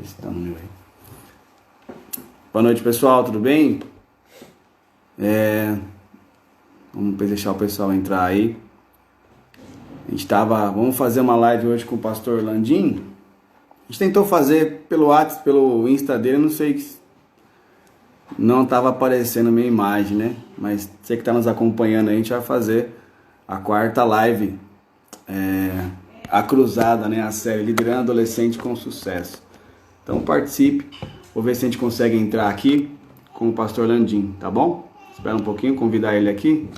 Esse tá no meu aí. Boa noite, pessoal, tudo bem? Vamos deixar o pessoal entrar aí. Vamos fazer uma live hoje com o pastor Landim. A gente tentou fazer pelo WhatsApp, pelo Insta dele, não sei, não estava aparecendo a minha imagem, né? Mas você que está nos acompanhando aí, a gente vai fazer a quarta live, a cruzada, né? A série Liderando Adolescente com Sucesso. Então participe, vou ver se a gente consegue entrar aqui com o pastor Landim, tá bom? Espera um pouquinho, convidar ele aqui.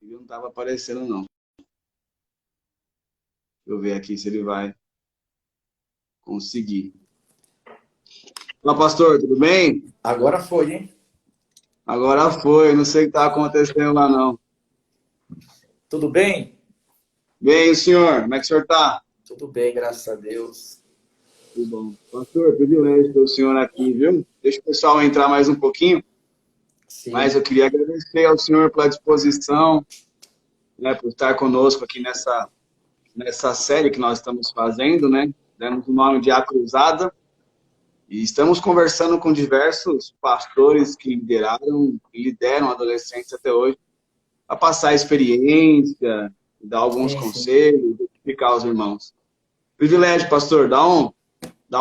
Ele não estava aparecendo não. Deixa eu ver aqui se ele vai conseguir. Olá, pastor, tudo bem? Agora foi, hein? Agora foi, não sei o que está acontecendo lá não. Tudo bem? Bem, o senhor, como é que o senhor está? Tudo bem, graças a Deus. Tudo bom. Pastor, privilégio ter o senhor aqui, viu? Deixa o pessoal entrar mais um pouquinho, mas Sim, eu queria agradecer ao senhor pela disposição, né, por estar conosco aqui nessa série que nós estamos fazendo, né? Demos o nome de A Cruzada. E estamos conversando com diversos pastores que lideraram e lideram adolescentes até hoje, para passar a experiência, dar alguns sim. conselhos, explicar aos irmãos. Privilégio, pastor, dá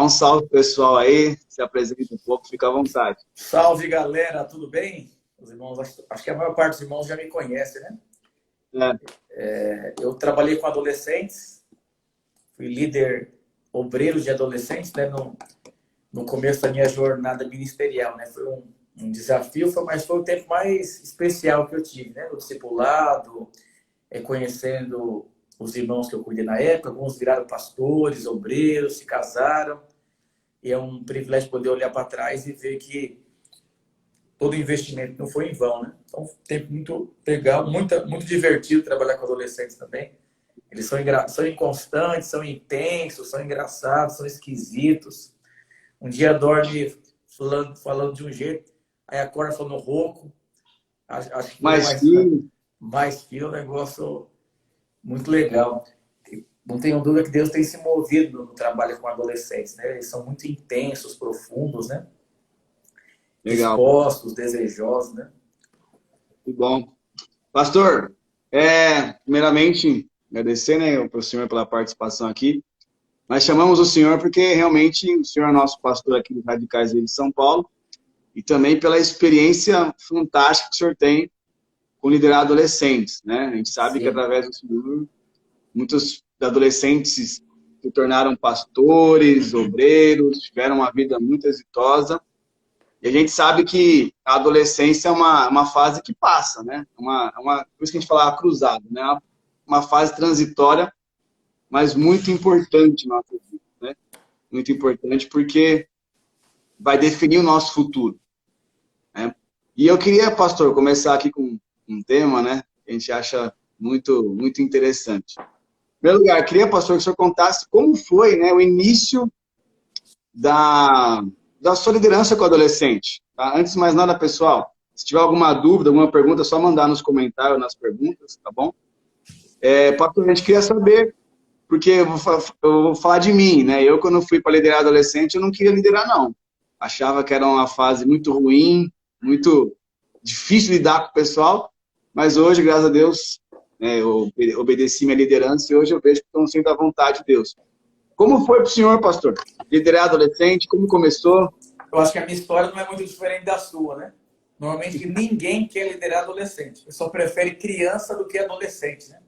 um salve pessoal aí, se apresenta um pouco, fica à vontade. Salve, galera, tudo bem? Os irmãos, acho que a maior parte dos irmãos já me conhece, né? É, Eu trabalhei com adolescentes, fui líder obreiro de adolescentes, né? No começo da minha jornada ministerial, né? Foi um desafio, mas foi o tempo mais especial que eu tive, né? No discipulado, conhecendo os irmãos que eu cuidei na época, alguns viraram pastores, obreiros, se casaram. E é um privilégio poder olhar para trás e ver que todo investimento não foi em vão, né? Então, tempo muito legal, muito divertido trabalhar com adolescentes também. Eles são inconstantes, são intensos, são engraçados, são esquisitos. Um dia dorme falando de um jeito, aí acorda falando rouco. Acho que quando é mas mais filho, é um negócio muito legal. Não tenho dúvida que Deus tem se movido no trabalho com adolescentes, né? Eles são muito intensos, profundos, né? legal, Dispostos, desejosos, né? que bom. Pastor, primeiramente, agradecer, né, para o senhor pela participação aqui. Nós chamamos o senhor porque realmente o senhor é nosso pastor aqui dos Radicais de São Paulo e também pela experiência fantástica que o senhor tem com liderar adolescentes, né? A gente sabe que Sim, através do senhor, muitos adolescentes se tornaram pastores, obreiros, tiveram uma vida muito exitosa. E a gente sabe que a adolescência é uma fase que passa, né? Por isso que a gente fala cruzado, né? Uma fase transitória, mas muito importante na nossa vida, né? Muito importante porque vai definir o nosso futuro, né? E eu queria, pastor, começar aqui com um tema, né? Que a gente acha muito interessante. Em primeiro lugar, eu queria, pastor, que o senhor contasse como foi, né, o início da, da sua liderança com o adolescente. Tá? Antes de mais nada, pessoal, se tiver alguma dúvida, alguma pergunta, é só mandar nos comentários, nas perguntas, tá bom? Pastor, a gente queria saber, porque eu vou falar de mim, né? Eu, quando fui para liderar adolescente, eu não queria liderar, não. Achava que era uma fase muito ruim, muito difícil de lidar com o pessoal, mas hoje, graças a Deus, né, eu obedeci minha liderança e hoje eu vejo que estou sendo a vontade de Deus. Como foi para o senhor, pastor? Liderar adolescente, como começou? eu acho que a minha história não é muito diferente da sua, né? Normalmente ninguém quer liderar adolescente. O pessoal prefere criança do que adolescente, né?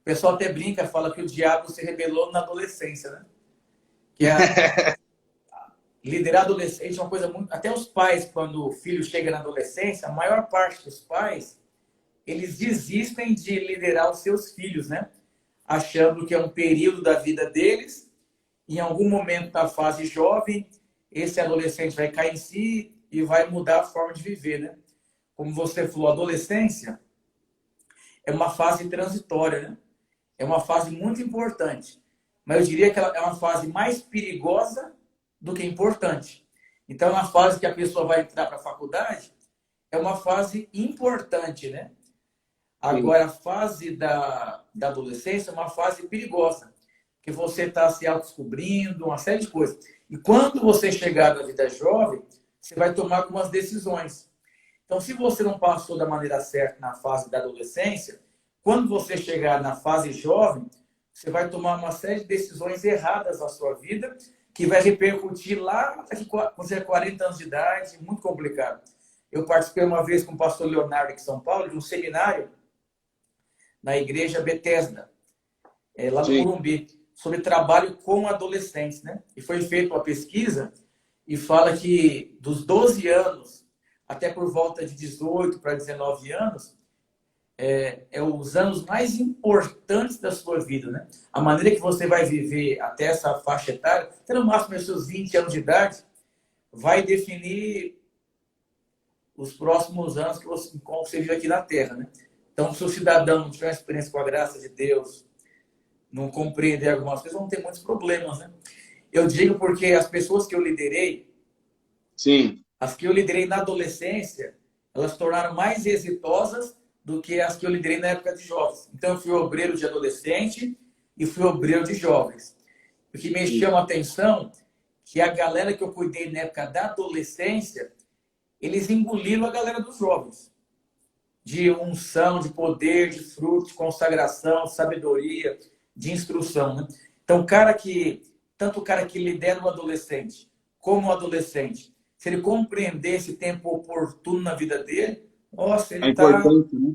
O pessoal até brinca, fala que o diabo se rebelou na adolescência, né? Que liderar adolescente é uma coisa muito... Até os pais, quando o filho chega na adolescência, a maior parte dos pais, eles desistem de liderar os seus filhos, né? Achando que é um período da vida deles. Em algum momento da fase jovem, esse adolescente vai cair em si e vai mudar a forma de viver, né? Como você falou, a adolescência é uma fase transitória, né? É uma fase muito importante. Mas eu diria que ela é uma fase mais perigosa do que importante. Então, na fase que a pessoa vai entrar para a faculdade, é uma fase importante, né? Sim, Agora, a fase da adolescência é uma fase perigosa. que você está se autodescobrindo, uma série de coisas. E quando você chegar na vida jovem, você vai tomar algumas decisões. Então, se você não passou da maneira certa na fase da adolescência, quando você chegar na fase jovem, você vai tomar uma série de decisões erradas na sua vida, que vai repercutir lá quando você é 40 anos de idade, muito complicado. Eu participei uma vez com o pastor Leonardo aqui em São Paulo, de um seminário na igreja Bethesda, lá no Morumbi, sobre trabalho com adolescentes, né? E foi feita uma pesquisa e fala que dos 12 anos até por volta de 18 para 19 anos, os anos mais importantes da sua vida, né? A maneira que você vai viver até essa faixa etária, até no máximo os seus 20 anos de idade, vai definir os próximos anos que você vive aqui na Terra, né? Então, se o cidadão não tiver uma experiência com a graça de Deus, não compreender algumas coisas, vão ter muitos problemas, né? Eu digo porque as pessoas que eu liderei, as que eu liderei na adolescência, elas se tornaram mais exitosas do que as que eu liderei na época de jovens. Então, eu fui obreiro de adolescente e fui obreiro de jovens. O que me chama a atenção é que a galera que eu cuidei na época da adolescência, eles engoliram a galera dos jovens. De unção, de poder, de fruto, de consagração, de sabedoria, de instrução, né? Então, tanto o cara que lidera o adolescente, como o adolescente, se ele compreender esse tempo oportuno na vida dele, nossa, ele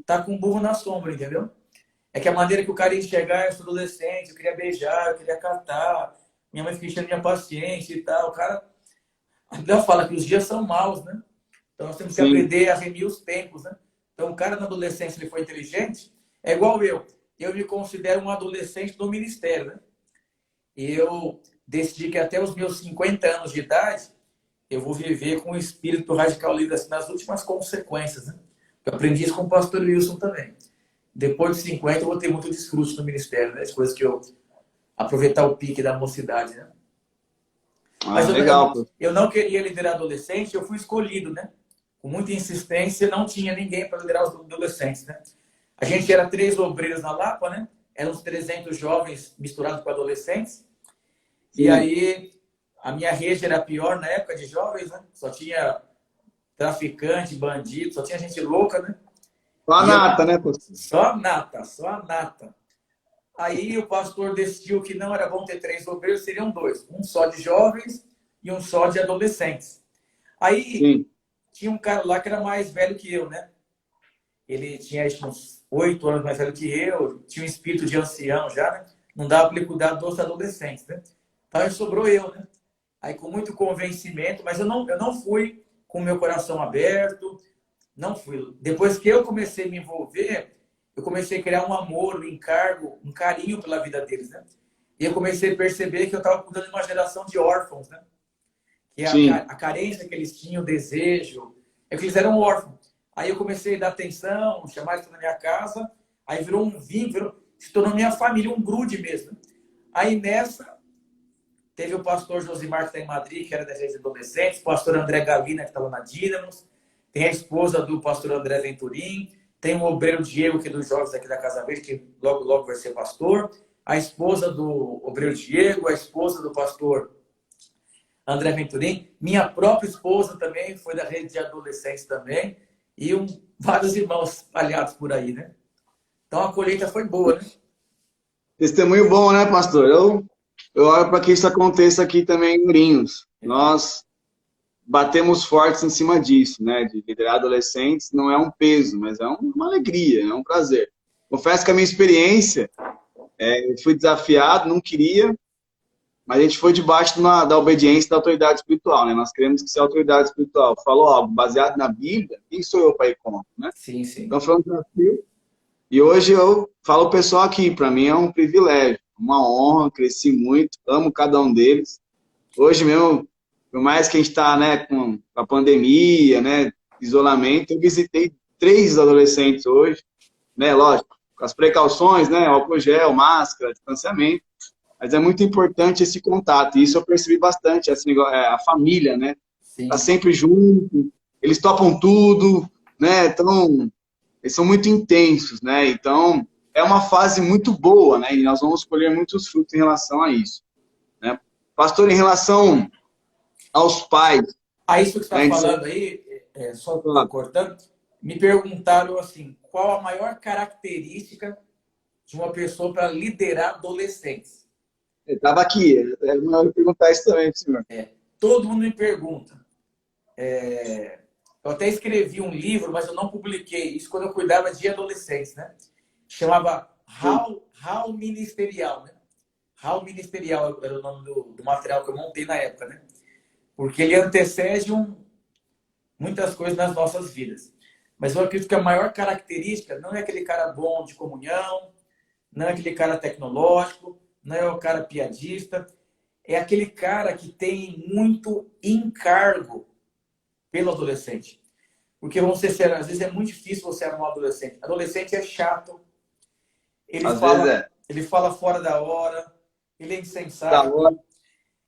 tá com um burro na sombra, entendeu? É que a maneira que o cara ia enxergar, eu sou adolescente, eu queria beijar, eu queria catar, minha mãe fica enchendo minha paciência e tal. O cara, a Bíblia fala que os dias são maus, né? Então nós temos que aprender a remir os tempos, né? Então o cara na adolescência, ele foi inteligente, é igual eu. Eu me considero um adolescente do ministério, né? E eu decidi que até os meus 50 anos de idade, eu vou viver com o espírito radical livre, assim, nas últimas consequências, né? Eu aprendi isso com o pastor Wilson também. Depois de 50, eu vou ter muito desfrute no ministério, né? As coisas que eu... Aproveitar o pique da mocidade, né? Mas eu não queria liderar adolescente, eu fui escolhido, né? Com muita insistência, não tinha ninguém para liderar os adolescentes, né? A gente era 3 obreiros na Lapa, né? Eram uns 300 jovens misturados com adolescentes. E aí, a minha rede era pior na época de jovens, né? Só tinha traficante, bandido, só tinha gente louca, né? Só a nata, né, pastor? Só a nata. Aí o pastor decidiu que não era bom ter 3 obreiros, seriam 2. Um só de jovens e um só de adolescentes. Aí tinha um cara lá que era mais velho que eu, né? Ele tinha uns 8 anos mais velho que eu, tinha um espírito de ancião já, né? Não dava para ele cuidar dos adolescentes, né? Então sobrou eu, né? Aí com muito convencimento, mas eu não fui com o meu coração aberto, não fui. Depois que eu comecei a me envolver, eu comecei a criar um amor, um encargo, um carinho pela vida deles, né? E eu comecei a perceber que eu estava cuidando de uma geração de órfãos, né? Que a carência que eles tinham, o desejo, é que eles eram órfãos. Aí eu comecei a dar atenção, chamar eles na minha casa, aí virou um vínculo, se tornou minha família, um grude mesmo. Aí nessa, teve o pastor Josimar, que está em Madrid, que era da rede de adolescentes, o pastor André Galina, que está lá na Dínamos, tem a esposa do pastor André Venturim, tem o obreiro Diego, que é dos jovens aqui da Casa Verde, que logo, logo vai ser pastor, a esposa do obreiro Diego, a esposa do pastor André Venturim, minha própria esposa também, foi da rede de adolescentes também, e vários irmãos espalhados por aí, né? Então a colheita foi boa, né? Testemunho bom, né, pastor? Eu oro para que isso aconteça aqui também em Ourinhos. Nós batemos fortes em cima disso, né? De liderar adolescentes não é um peso, mas é uma alegria, é um prazer. Confesso que a minha experiência, eu fui desafiado, não queria, mas a gente foi debaixo da obediência da autoridade espiritual, né? Nós queremos que se a autoridade espiritual falou algo baseado na Bíblia, quem sou eu para ir contra, né? Sim, sim. Então foi um desafio. E hoje eu falo o pessoal aqui, para mim é um privilégio, uma honra, cresci muito, amo cada um deles. Hoje mesmo, por mais que a gente está, né, com a pandemia, né, isolamento, eu visitei 3 adolescentes hoje, né, lógico, com as precauções, né, álcool gel, máscara, distanciamento, mas é muito importante esse contato, e isso eu percebi bastante, assim, a família, né, tá sempre junto, eles topam tudo, né, então, eles são muito intensos, né, então, é uma fase muito boa, né? E nós vamos colher muitos frutos em relação a isso, né? Pastor, em relação aos pais, Aí isso que você né? está falando aí, só cortando, me perguntaram assim, qual a maior característica de uma pessoa para liderar adolescentes? Eu estava aqui, eu ia perguntar isso também, senhor. Todo mundo me pergunta. Eu até escrevi um livro, mas eu não publiquei isso quando eu cuidava de adolescentes, né? Chamava Hall Ministerial, né? Hall Ministerial era o nome do material que eu montei na época, né? Porque ele antecede muitas coisas nas nossas vidas. Mas eu acredito que a maior característica não é aquele cara bom de comunhão, não é aquele cara tecnológico, não é o cara piadista, é aquele cara que tem muito encargo pelo adolescente. Porque, vamos ser sérios, às vezes é muito difícil você amar um adolescente. Adolescente é chato, ele fala fora da hora, ele é insensato,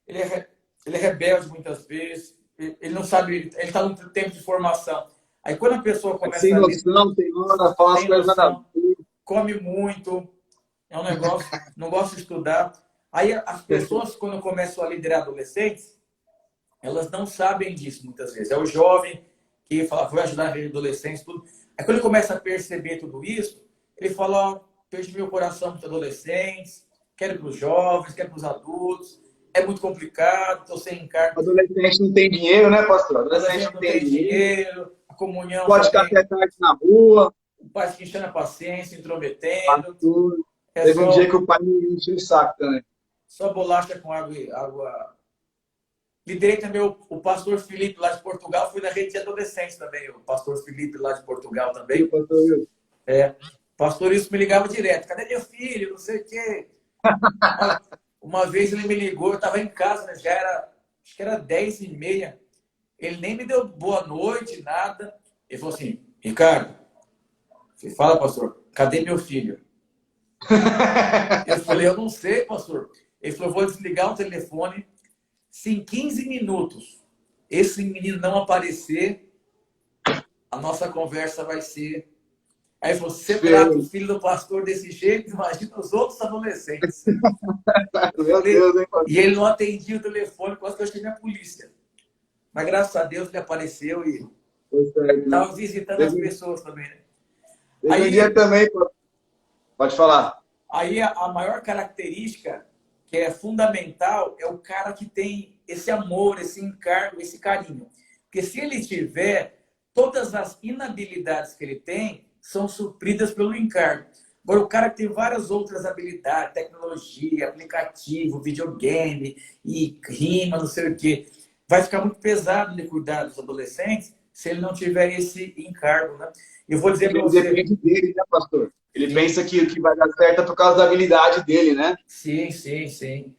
ele é rebelde muitas vezes, ele não sabe, ele está no tempo de formação. Aí quando a pessoa começa sem noção, tem hora, fala as coisas nada a ver. Come muito, é um negócio, não gosta de estudar. Aí as pessoas, quando começam a liderar adolescentes, elas não sabem disso muitas vezes. É o jovem que fala, vou ajudar a adolescentes, tudo. Aí quando ele começa a perceber tudo isso, ele fala, ó, perdi meu coração para os adolescentes, quero para os jovens, quero para os adultos, é muito complicado, estou sem encargo. O adolescente não tem dinheiro, né, pastor? O adolescente não tem dinheiro, a comunhão... Pode ficar até tarde na rua. O pai fica enchendo a paciência, intrometendo. Teve um dia que o pai me encheu o saco também. Só bolacha com água. Liderei também o pastor Felipe lá de Portugal, fui na rede de adolescentes também, o pastor Felipe lá de Portugal também. Pastor Wilson me ligava direto, cadê meu filho, não sei o quê. Uma vez ele me ligou, eu estava em casa, né? Acho que era 10h30, ele nem me deu boa noite, nada. Ele falou assim, Ricardo, você fala, pastor, cadê meu filho? Eu falei, eu não sei, pastor. Ele falou, vou desligar o telefone. Se em 15 minutos esse menino não aparecer, a nossa conversa vai ser... Aí ele falou, se você trata o filho do pastor desse jeito, imagina os outros adolescentes. Meu Deus, hein, pastor? E ele não atendia o telefone, quase que eu chamei a polícia. Mas graças a Deus ele apareceu e estava visitando as pessoas também, né? Aí, dia também, pode falar. Aí a maior característica que é fundamental é o cara que tem esse amor, esse encargo, esse carinho. Porque se ele tiver, todas as inabilidades que ele tem são supridas pelo encargo. Agora, o cara que tem várias outras habilidades, tecnologia, aplicativo, videogame, e rima, não sei o quê, vai ficar muito pesado de cuidar dos adolescentes se ele não tiver esse encargo, né? Eu vou dizer para você... Depende dele, né, pastor? Ele pensa que o que vai dar certo é por causa da habilidade dele, né? Sim, sim, sim.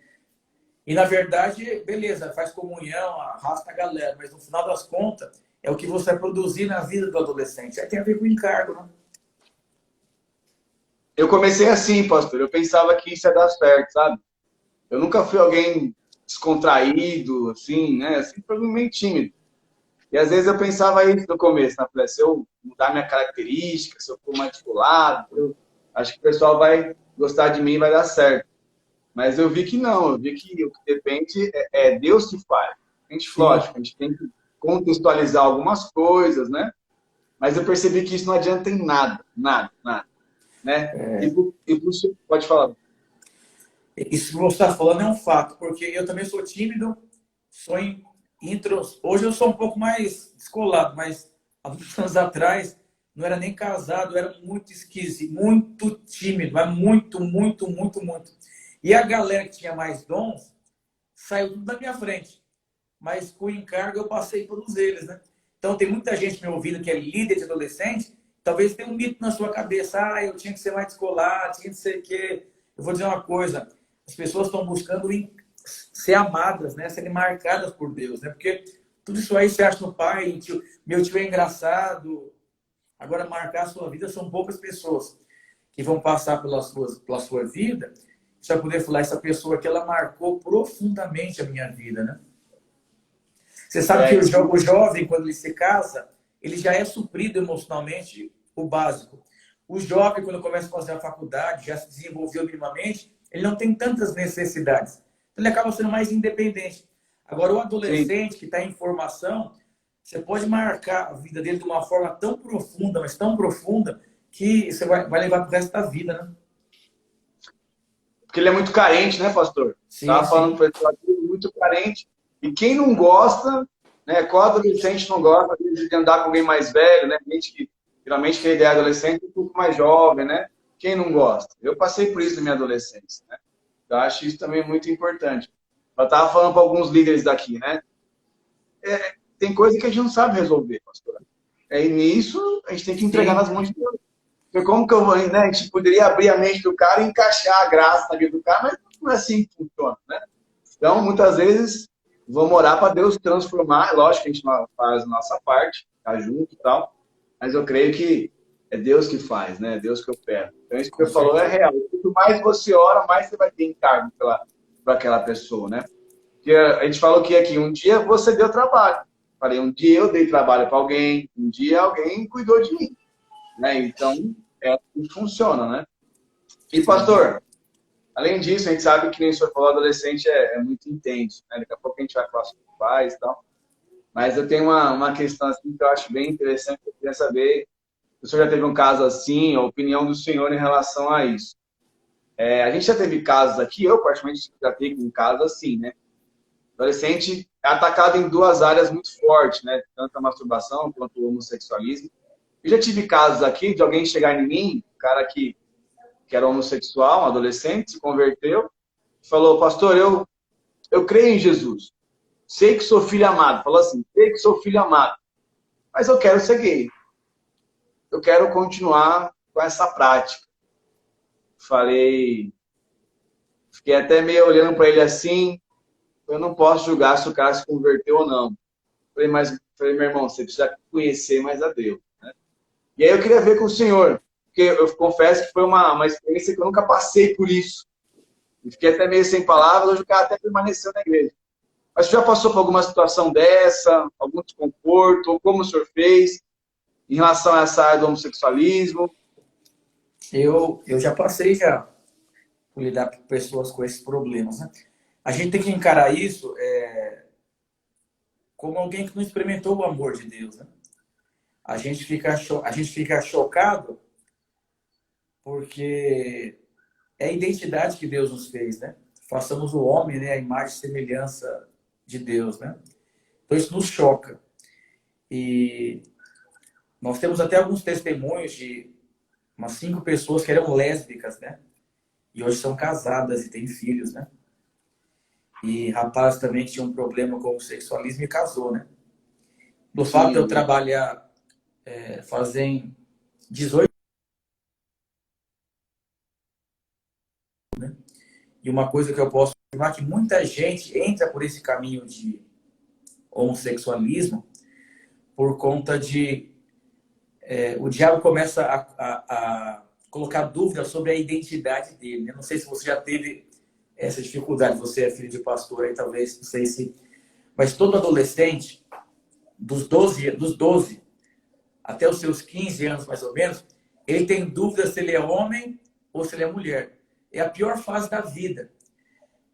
E, na verdade, beleza, faz comunhão, arrasta a galera, mas no final das contas, é o que você vai produzir na vida do adolescente. Aí tem a ver com o encargo, né? Eu comecei assim, pastor. Eu pensava que isso ia dar certo, sabe? Eu nunca fui alguém descontraído, assim, né? Assim, provavelmente tímido. E às vezes eu pensava isso no começo, na falei, se eu mudar minha característica, se eu for mais descolado, eu acho que o pessoal vai gostar de mim e vai dar certo. Mas eu vi que não, eu vi que o que depende é Deus que faz. A gente, lógico, a gente tem que contextualizar algumas coisas, né? Mas eu percebi que isso não adianta em nada, nada, né? Pode falar. Isso que você está falando é um fato, porque eu também sou tímido, sou hoje eu sou um pouco mais descolado, mas há muitos anos atrás não era nem casado, eu era muito esquisito, muito tímido, mas muito. E a galera que tinha mais dons saiu tudo da minha frente. Mas com o encargo eu passei por todos eles, né? Então tem muita gente me ouvindo que é líder de adolescente, talvez tenha um mito na sua cabeça, eu tinha que ser mais descolado, tinha que ser que... Eu vou dizer uma coisa, as pessoas estão buscando ser amadas, né? Serem marcadas por Deus, né? Porque tudo isso aí você acha no pai, meu tio é engraçado. Agora, marcar a sua vida são poucas pessoas que vão passar pela sua vida. Você vai poder falar, essa pessoa que ela marcou profundamente a minha vida, né? Você sabe que o jovem, quando ele se casa, ele já é suprido emocionalmente o básico. O jovem, quando começa a fazer a faculdade, já se desenvolveu minimamente, ele não tem tantas necessidades. Então, ele acaba sendo mais independente. Agora, o Sim. adolescente que está em formação, você pode marcar a vida dele de uma forma tão profunda, mas tão profunda, que você vai levar para o resto da vida, né? Porque ele é muito carente, né, pastor? Sim, Estava falando sim. para o pessoal aqui, muito carente. E quem não gosta, né, qual adolescente não gosta de andar com alguém mais velho, né? Gente que, geralmente, quem é adolescente é um pouco mais jovem, né? Quem não gosta? Eu passei por isso na minha adolescência, né? Eu acho isso também muito importante. Eu estava falando para alguns líderes daqui, né? Tem coisa que a gente não sabe resolver, pastor. E nisso, a gente tem que entregar nas Sim, mãos de Deus. Porque como que eu vou, né? A gente poderia abrir a mente do cara e encaixar a graça na vida do cara, mas não é assim que funciona, né? Então, muitas vezes, vamos orar para Deus transformar. Lógico que a gente faz a nossa parte, tá junto e tal, mas eu creio que é Deus que faz, né? É Deus que opera. Então, isso que com você falou é certeza. real. Quanto mais você ora, mais você vai ter encargo para aquela pessoa, né? Porque a gente falou que aqui, um dia você deu trabalho. Falei, um dia eu dei trabalho para alguém, um dia alguém cuidou de mim, né? Então, é assim que funciona, né? E, Sim. pastor, além disso, a gente sabe que nem o senhor falou, adolescente é muito intenso, né? Daqui a pouco a gente vai falar sobre pais e tal. Mas eu tenho uma questão assim que eu acho bem interessante, eu queria saber se o senhor já teve um caso assim, a opinião do senhor em relação a isso. A gente já teve casos aqui, eu particularmente já tive um caso assim, né? Adolescente é atacado em duas áreas muito fortes, né? Tanto a masturbação quanto o homossexualismo. Eu já tive casos aqui de alguém chegar em mim, um cara que era homossexual, um adolescente, se converteu, e falou, pastor, eu creio em Jesus. Sei que sou filho amado. Falou assim, sei que sou filho amado, mas eu quero ser gay. Eu quero continuar com essa prática. Falei, fiquei até meio olhando para ele assim, eu não posso julgar se o cara se converteu ou não. Falei, meu irmão, você precisa conhecer mais a Deus. Né? E aí eu queria ver com o senhor, porque eu confesso que foi uma experiência que eu nunca passei por isso. E fiquei até meio sem palavras, hoje o cara até permaneceu na igreja. Mas você já passou por alguma situação dessa, algum desconforto, ou como o senhor fez em relação a essa área do homossexualismo? Eu já passei já por lidar com pessoas com esses problemas, né? A gente tem que encarar isso como alguém que não experimentou o amor de Deus, né? A gente fica chocado porque é a identidade que Deus nos fez, né? Façamos o homem, né, a imagem e semelhança de Deus, né? Então isso nos choca. E nós temos até alguns testemunhos de umas 5 pessoas que eram lésbicas, né? E hoje são casadas e têm filhos, né? E rapaz também que tinha um problema com o sexualismo e casou, né? Do fato de eu Sim, trabalhar, fazem 18, e uma coisa que eu posso afirmar é que muita gente entra por esse caminho de homossexualismo por conta de o diabo começa a colocar dúvidas sobre a identidade dele. Eu não sei se você já teve essa dificuldade, você é filho de pastor aí, talvez, não sei se... Mas todo adolescente, dos 12 até os seus 15 anos, mais ou menos, ele tem dúvida se ele é homem ou se ele é mulher. É a pior fase da vida,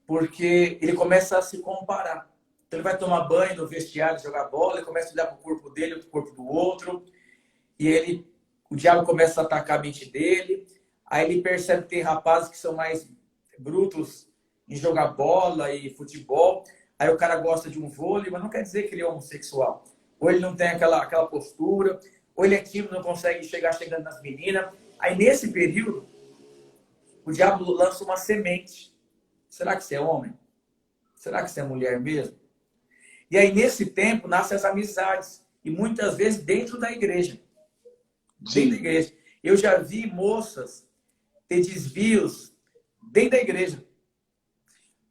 porque ele começa a se comparar. Então ele vai tomar banho no vestiário, jogar bola, ele começa a olhar para o corpo dele, para o corpo do outro, e o diabo começa a atacar a mente dele, aí ele percebe que tem rapazes que são mais brutos em jogar bola e futebol, aí o cara gosta de um vôlei, mas não quer dizer que ele é homossexual. Ou ele não tem aquela postura, ou ele é tímido, não consegue chegando nas meninas. Aí nesse período, o diabo lança uma semente. Será que você é homem? Será que você é mulher mesmo? E aí nesse tempo nascem as amizades, e muitas vezes dentro da igreja. Dentro da sim. igreja. Eu já vi moças ter desvios dentro da igreja.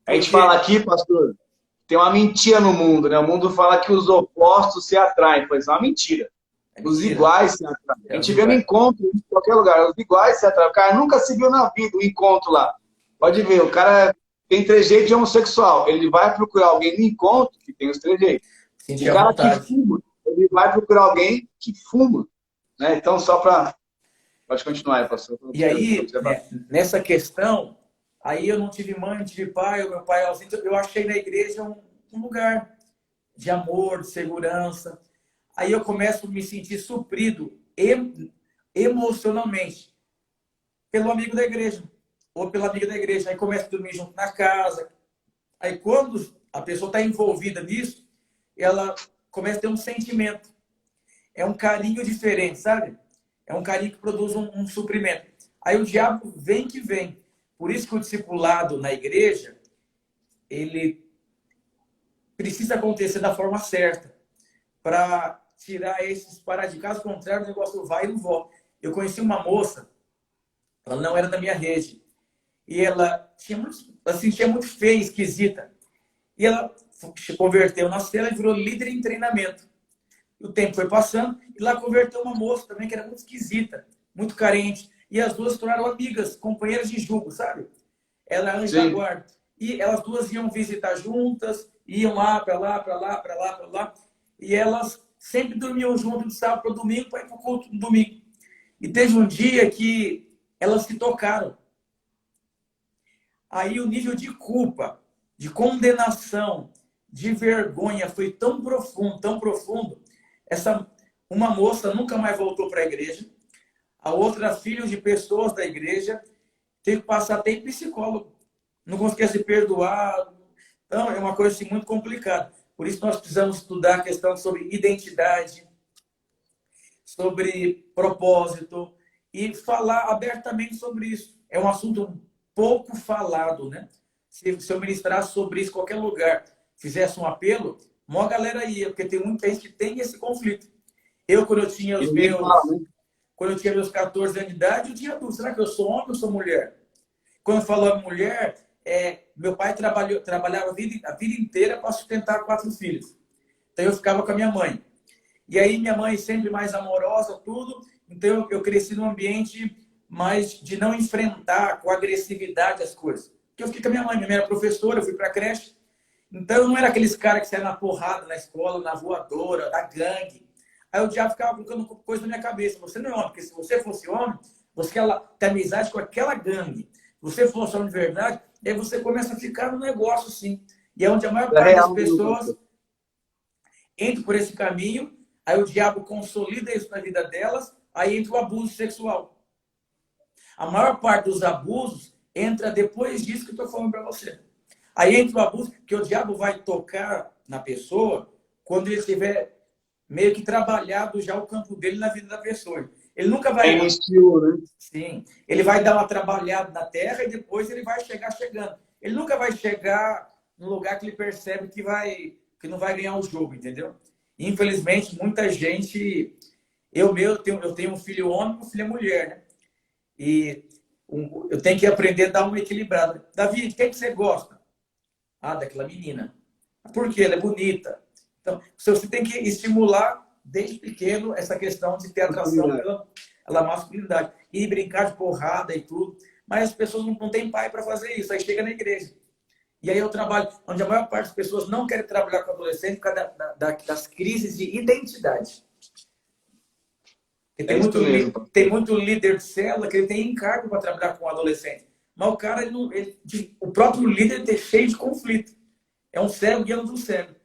A gente fala Porque aqui, pastor, tem uma mentira no mundo, né? O mundo fala que os opostos se atraem, pois é uma mentira. é Os mentira. iguais se atraem. A É os gente vê no iguais. encontro, em qualquer lugar, os iguais se atraem. O cara nunca se viu na vida, o encontro lá. Pode ver, o cara tem trejeito de homossexual. Ele vai procurar alguém no encontro que tem os trejeitos. O Sentir a cara que vontade. fuma, ele vai procurar alguém que fuma. Né? Então, só para Pode continuar, pastor. E aí, né, nessa questão, aí eu não tive mãe, não tive pai, o meu pai ausente, eu achei na igreja um lugar de amor, de segurança. Aí eu começo a me sentir suprido emocionalmente pelo amigo da igreja, ou pela amiga da igreja. Aí começo a dormir junto na casa. Aí quando a pessoa está envolvida nisso, ela começa a ter um sentimento. É um carinho diferente, sabe? É um carinho que produz um suprimento. Aí o diabo vem que vem. Por isso que o discipulado na igreja, ele precisa acontecer da forma certa, para tirar esses paradigmas. Caso contrário, o negócio vai e não volta. Eu conheci uma moça, ela não era da minha rede, e ela tinha muito feia, esquisita. E ela se converteu na cela e virou líder em treinamento. O tempo foi passando e lá converteu uma moça também que era muito esquisita, muito carente. E as duas se tornaram amigas, companheiras de jugo, sabe? Ela é anjo da guarda. E elas duas iam visitar juntas, iam lá, para lá, para lá, para lá, para lá. E elas sempre dormiam juntas de sábado para domingo para ir para o culto no domingo. E teve um dia que elas se tocaram. Aí o nível de culpa, de condenação, de vergonha foi tão profundo. Uma moça nunca mais voltou para a igreja. A outra, filho de pessoas da igreja, teve que passar até em psicólogo. Não conseguia se perdoar. Então, é uma coisa assim, muito complicada. Por isso, nós precisamos estudar a questão sobre identidade, sobre propósito e falar abertamente sobre isso. É um assunto pouco falado, né? Se eu ministrar sobre isso em qualquer lugar, fizesse um apelo, uma galera ia, porque tem muita gente que tem esse conflito. Quando eu tinha quando eu tinha meus 14 anos de idade, eu tinha dúvida, será que eu sou homem ou sou mulher? Quando eu falo mulher, meu pai trabalhava a vida inteira para sustentar 4 filhos. Então eu ficava com a minha mãe. E aí minha mãe sempre mais amorosa, tudo. Então eu cresci num ambiente mais de não enfrentar com agressividade as coisas. Porque eu fiquei com a minha mãe era professora, eu fui para a creche. Então eu não era aqueles caras que saíam na porrada na escola, na voadora, na gangue. Aí o diabo ficava colocando coisa na minha cabeça. Você não é homem, porque se você fosse homem, você quer ter amizade com aquela gangue. Se você fosse homem de verdade, aí você começa a ficar no negócio, assim. E é onde a maior parte das pessoas entra por esse caminho, aí o diabo consolida isso na vida delas, aí entra o abuso sexual. A maior parte dos abusos entra depois disso que eu estou falando para você. Aí entra o abuso, que o diabo vai tocar na pessoa quando ele tiver meio que trabalhado já o campo dele na vida da pessoa. Ele nunca vai... Tem um estilo, né? Sim. Ele vai dar uma trabalhada na terra e depois ele vai chegar chegando. Ele nunca vai chegar num lugar que ele percebe que não vai ganhar o jogo, entendeu? Infelizmente, muita gente... Eu tenho um filho homem e uma filha mulher, né? E eu tenho que aprender a dar uma equilibrada. Davi, de quem que você gosta? Ah, daquela menina. Por quê? Ela é bonita. Então, você tem que estimular desde pequeno essa questão de ter atração pela masculinidade. E brincar de porrada e tudo. Mas as pessoas não têm pai para fazer isso. Aí chega na igreja. E aí eu trabalho, onde a maior parte das pessoas não querem trabalhar com adolescente por causa das crises de identidade. Tem muito líder de célula que ele tem encargo para trabalhar com adolescente. Mas o cara, o próprio líder é cheio de conflito. É um cego guiando um cego.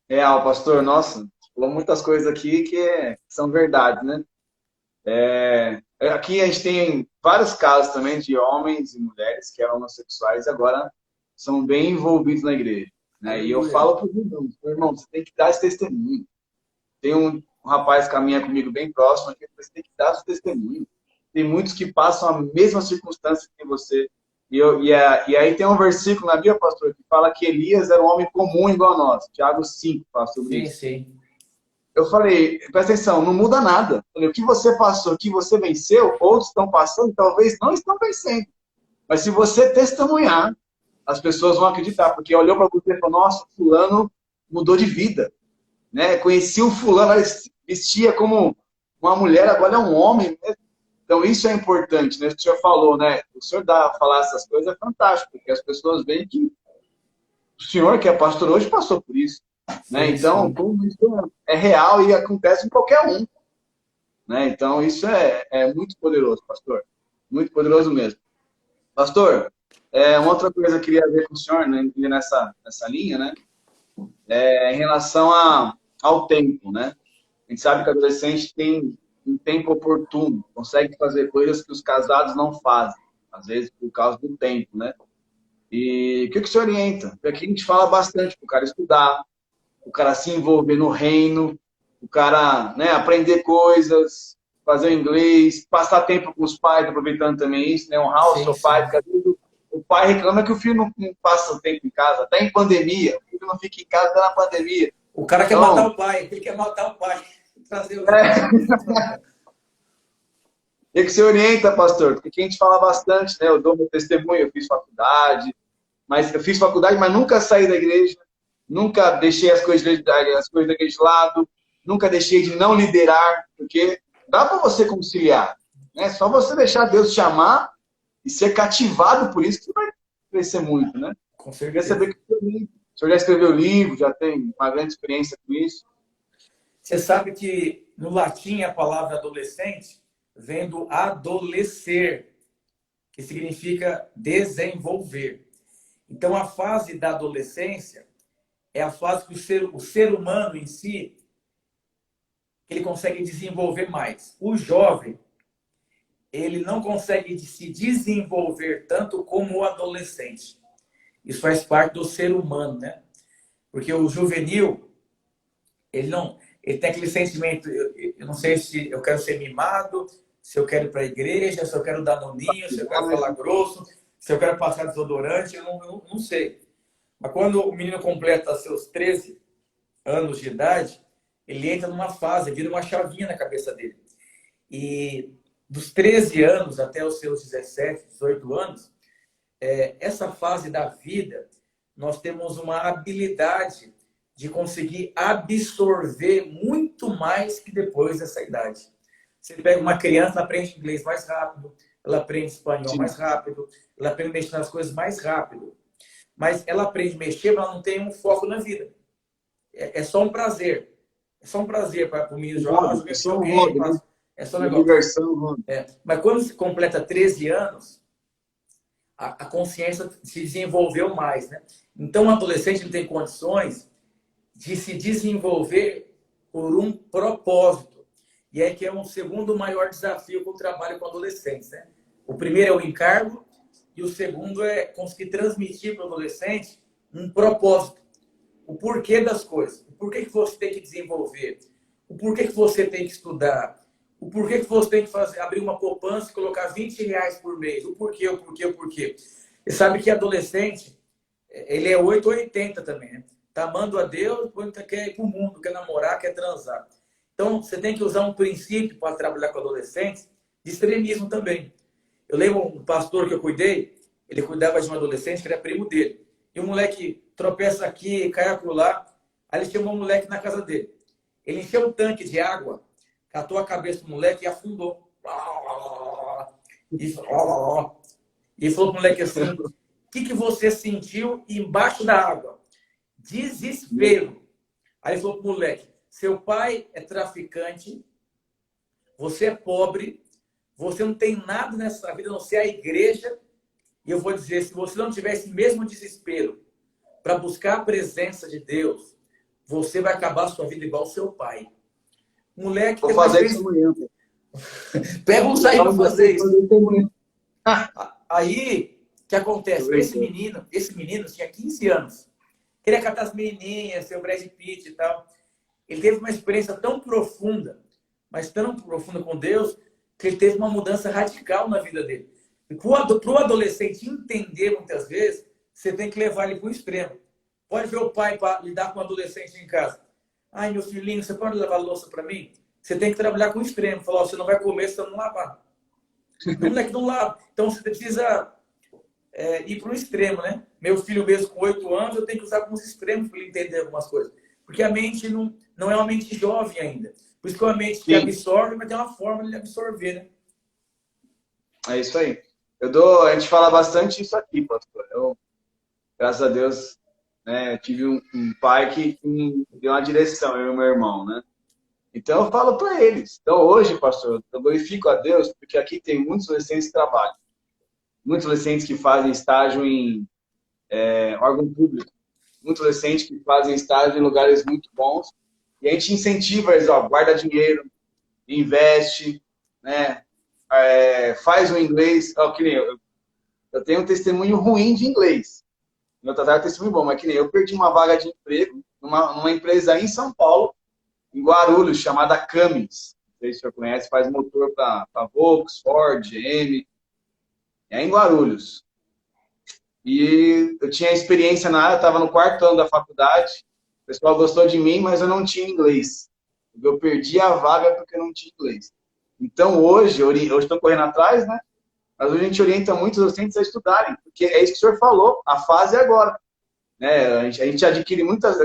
Real, pastor. Nossa, falou muitas coisas aqui que são verdade, né? Aqui a gente tem vários casos também de homens e mulheres que eram homossexuais e agora são bem envolvidos na igreja. Né? E eu falo para os irmãos, irmão, você tem que dar esse testemunho. Tem um rapaz que caminha comigo bem próximo aqui, você tem que dar esse testemunho. Tem muitos que passam a mesma circunstância que você. E aí tem um versículo na Bíblia, pastor, que fala que Elias era um homem comum igual a nós. Tiago 5 fala sobre isso. Sim. Eu falei, presta atenção, não muda nada. Eu falei, o que você passou, o que você venceu, outros estão passando, talvez não estão vencendo. Mas se você testemunhar, as pessoas vão acreditar. Porque olhou para você e falou, nossa, fulano mudou de vida. Né? Conheci o fulano, ele vestia como uma mulher, agora é um homem. Né? Então isso é importante, né? O senhor falou, né? O senhor falar essas coisas é fantástico, porque as pessoas veem que o senhor, que é pastor hoje, passou por isso. Né? Então, como isso é real e acontece em qualquer um. né? Então, isso é muito poderoso, pastor. Muito poderoso mesmo. Pastor, uma outra coisa que eu queria ver com o senhor, né, nessa linha, né? Em relação ao tempo, né? A gente sabe que o adolescente tem um tempo oportuno, consegue fazer coisas que os casados não fazem, às vezes por causa do tempo, né? E o que se orienta? Porque aqui a gente fala bastante para o cara estudar, o cara se envolver no reino, o cara, né, aprender coisas, fazer o inglês, passar tempo com os pais, aproveitando também isso, né, honrar o Sim, seu pai, sim. porque às vezes o pai reclama que o filho não passa tempo em casa, até em pandemia, o filho não fica em casa até na pandemia. O cara quer matar Então, o pai, ele quer matar o pai. Trazer o... e que se orienta, pastor, porque aqui a gente fala bastante, né, eu dou meu testemunho, eu fiz faculdade, mas nunca saí da igreja, nunca deixei as coisas da igreja de lado, nunca deixei de não liderar, porque dá para você conciliar, né? Só você deixar Deus te amar e ser cativado por isso que você vai crescer muito, né? Com Queria certeza. saber que o senhor já escreveu livro, já tem uma grande experiência com isso. Você sabe que no latim a palavra adolescente vem do adolescer, que significa desenvolver. Então a fase da adolescência é a fase que o ser humano em si ele consegue desenvolver mais. O jovem, ele não consegue se desenvolver tanto como o adolescente. Isso faz parte do ser humano, né? Porque o juvenil, ele tem aquele sentimento, eu não sei se eu quero ser mimado, se eu quero ir para a igreja, se eu quero dar noninho, se eu quero falar grosso, se eu quero passar desodorante, eu não sei. Mas quando o menino completa seus 13 anos de idade, ele entra numa fase, vira uma chavinha na cabeça dele. E dos 13 anos até os seus 17, 18 anos, essa fase da vida, nós temos uma habilidade de conseguir absorver muito mais que depois dessa idade. Você pega uma criança, ela aprende inglês mais rápido, ela aprende espanhol Sim. mais rápido, ela aprende a mexer nas coisas mais rápido. Mas ela aprende a mexer, mas ela não tem um foco na vida. É só um prazer. É só um prazer para o menino jogar, jogar É só um videogame, hobby, né? é só um Uma negócio. diversão. Mas quando se completa 13 anos, a consciência se desenvolveu mais, né? Então, o adolescente ele tem condições de se desenvolver por um propósito. E é que é um segundo maior desafio que eu trabalho com adolescentes, né? O primeiro é o encargo e o segundo é conseguir transmitir para o adolescente um propósito. O porquê das coisas. O porquê que você tem que desenvolver. O porquê que você tem que estudar. O porquê que você tem que abrir uma poupança e colocar R$ 20 por mês. O porquê, o porquê, o porquê. Você sabe que adolescente, ele é 8 ou 80 também, né? Tá amando a Deus, depois quer ir pro mundo, quer namorar, quer transar. Então, você tem que usar um princípio para trabalhar com adolescentes de extremismo também. Eu lembro um pastor que eu cuidei, ele cuidava de um adolescente que era primo dele. E o moleque tropeça aqui, cai acolá. Aí ele chamou o moleque na casa dele. Ele encheu um tanque de água, catou a cabeça do moleque e afundou. E falou pro moleque assim, o que você sentiu embaixo da água? Desespero. Aí ele falou pro moleque, seu pai é traficante, você é pobre, você não tem nada nessa vida, a não ser a igreja. E eu vou dizer, se você não tiver esse mesmo desespero para buscar a presença de Deus, você vai acabar a sua vida igual ao seu pai. Moleque, Vou fazer isso amanhã. Pega um sair para fazer isso. Aí, o que acontece? Esse menino tinha 15 anos. Queria catar as menininhas, ser o Brad Pitt e tal. Ele teve uma experiência tão profunda, mas tão profunda com Deus, que ele teve uma mudança radical na vida dele. E para o adolescente entender, muitas vezes, você tem que levar ele para o extremo. Pode ver o pai para lidar com o adolescente em casa. Ai, meu filhinho, você pode levar a louça para mim? Você tem que trabalhar com o extremo. Falar, você não vai comer se você não lavar. O moleque não lava. Então, você precisa ir para o extremo, né? Meu filho mesmo, com 8 anos, eu tenho que usar alguns extremos para ele entender algumas coisas. Porque a mente não é uma mente jovem ainda. Por isso que é uma mente que absorve, mas tem uma forma de absorver, né? É isso aí. A gente fala bastante isso aqui, pastor. Graças a Deus, né, eu tive um pai que me deu uma direção, eu e meu irmão, né? Então, eu falo para eles. Então, hoje, pastor, eu glorifico a Deus, porque aqui tem muitos adolescentes que trabalham. Muitos adolescentes que fazem estágio em órgão público. Muitos adolescentes que fazem estágio em lugares muito bons. E a gente incentiva eles, ó, guarda dinheiro, investe, né? Faz o inglês. Ó, que nem eu tenho um testemunho ruim de inglês. Meu trabalho é testemunho bom, mas que nem eu perdi uma vaga de emprego numa empresa em São Paulo, em Guarulhos, chamada Cummins. Não sei se o senhor conhece, faz motor para Volkswagen, Ford, GM. É em Guarulhos. E eu tinha experiência na área, estava no quarto ano da faculdade. O pessoal gostou de mim, mas eu não tinha inglês. Eu perdi a vaga porque eu não tinha inglês. Então, hoje, eu estou correndo atrás, né? Mas hoje a gente orienta muitos docentes a estudarem, porque é isso que o senhor falou, a fase é agora. Né? A gente adquire muitas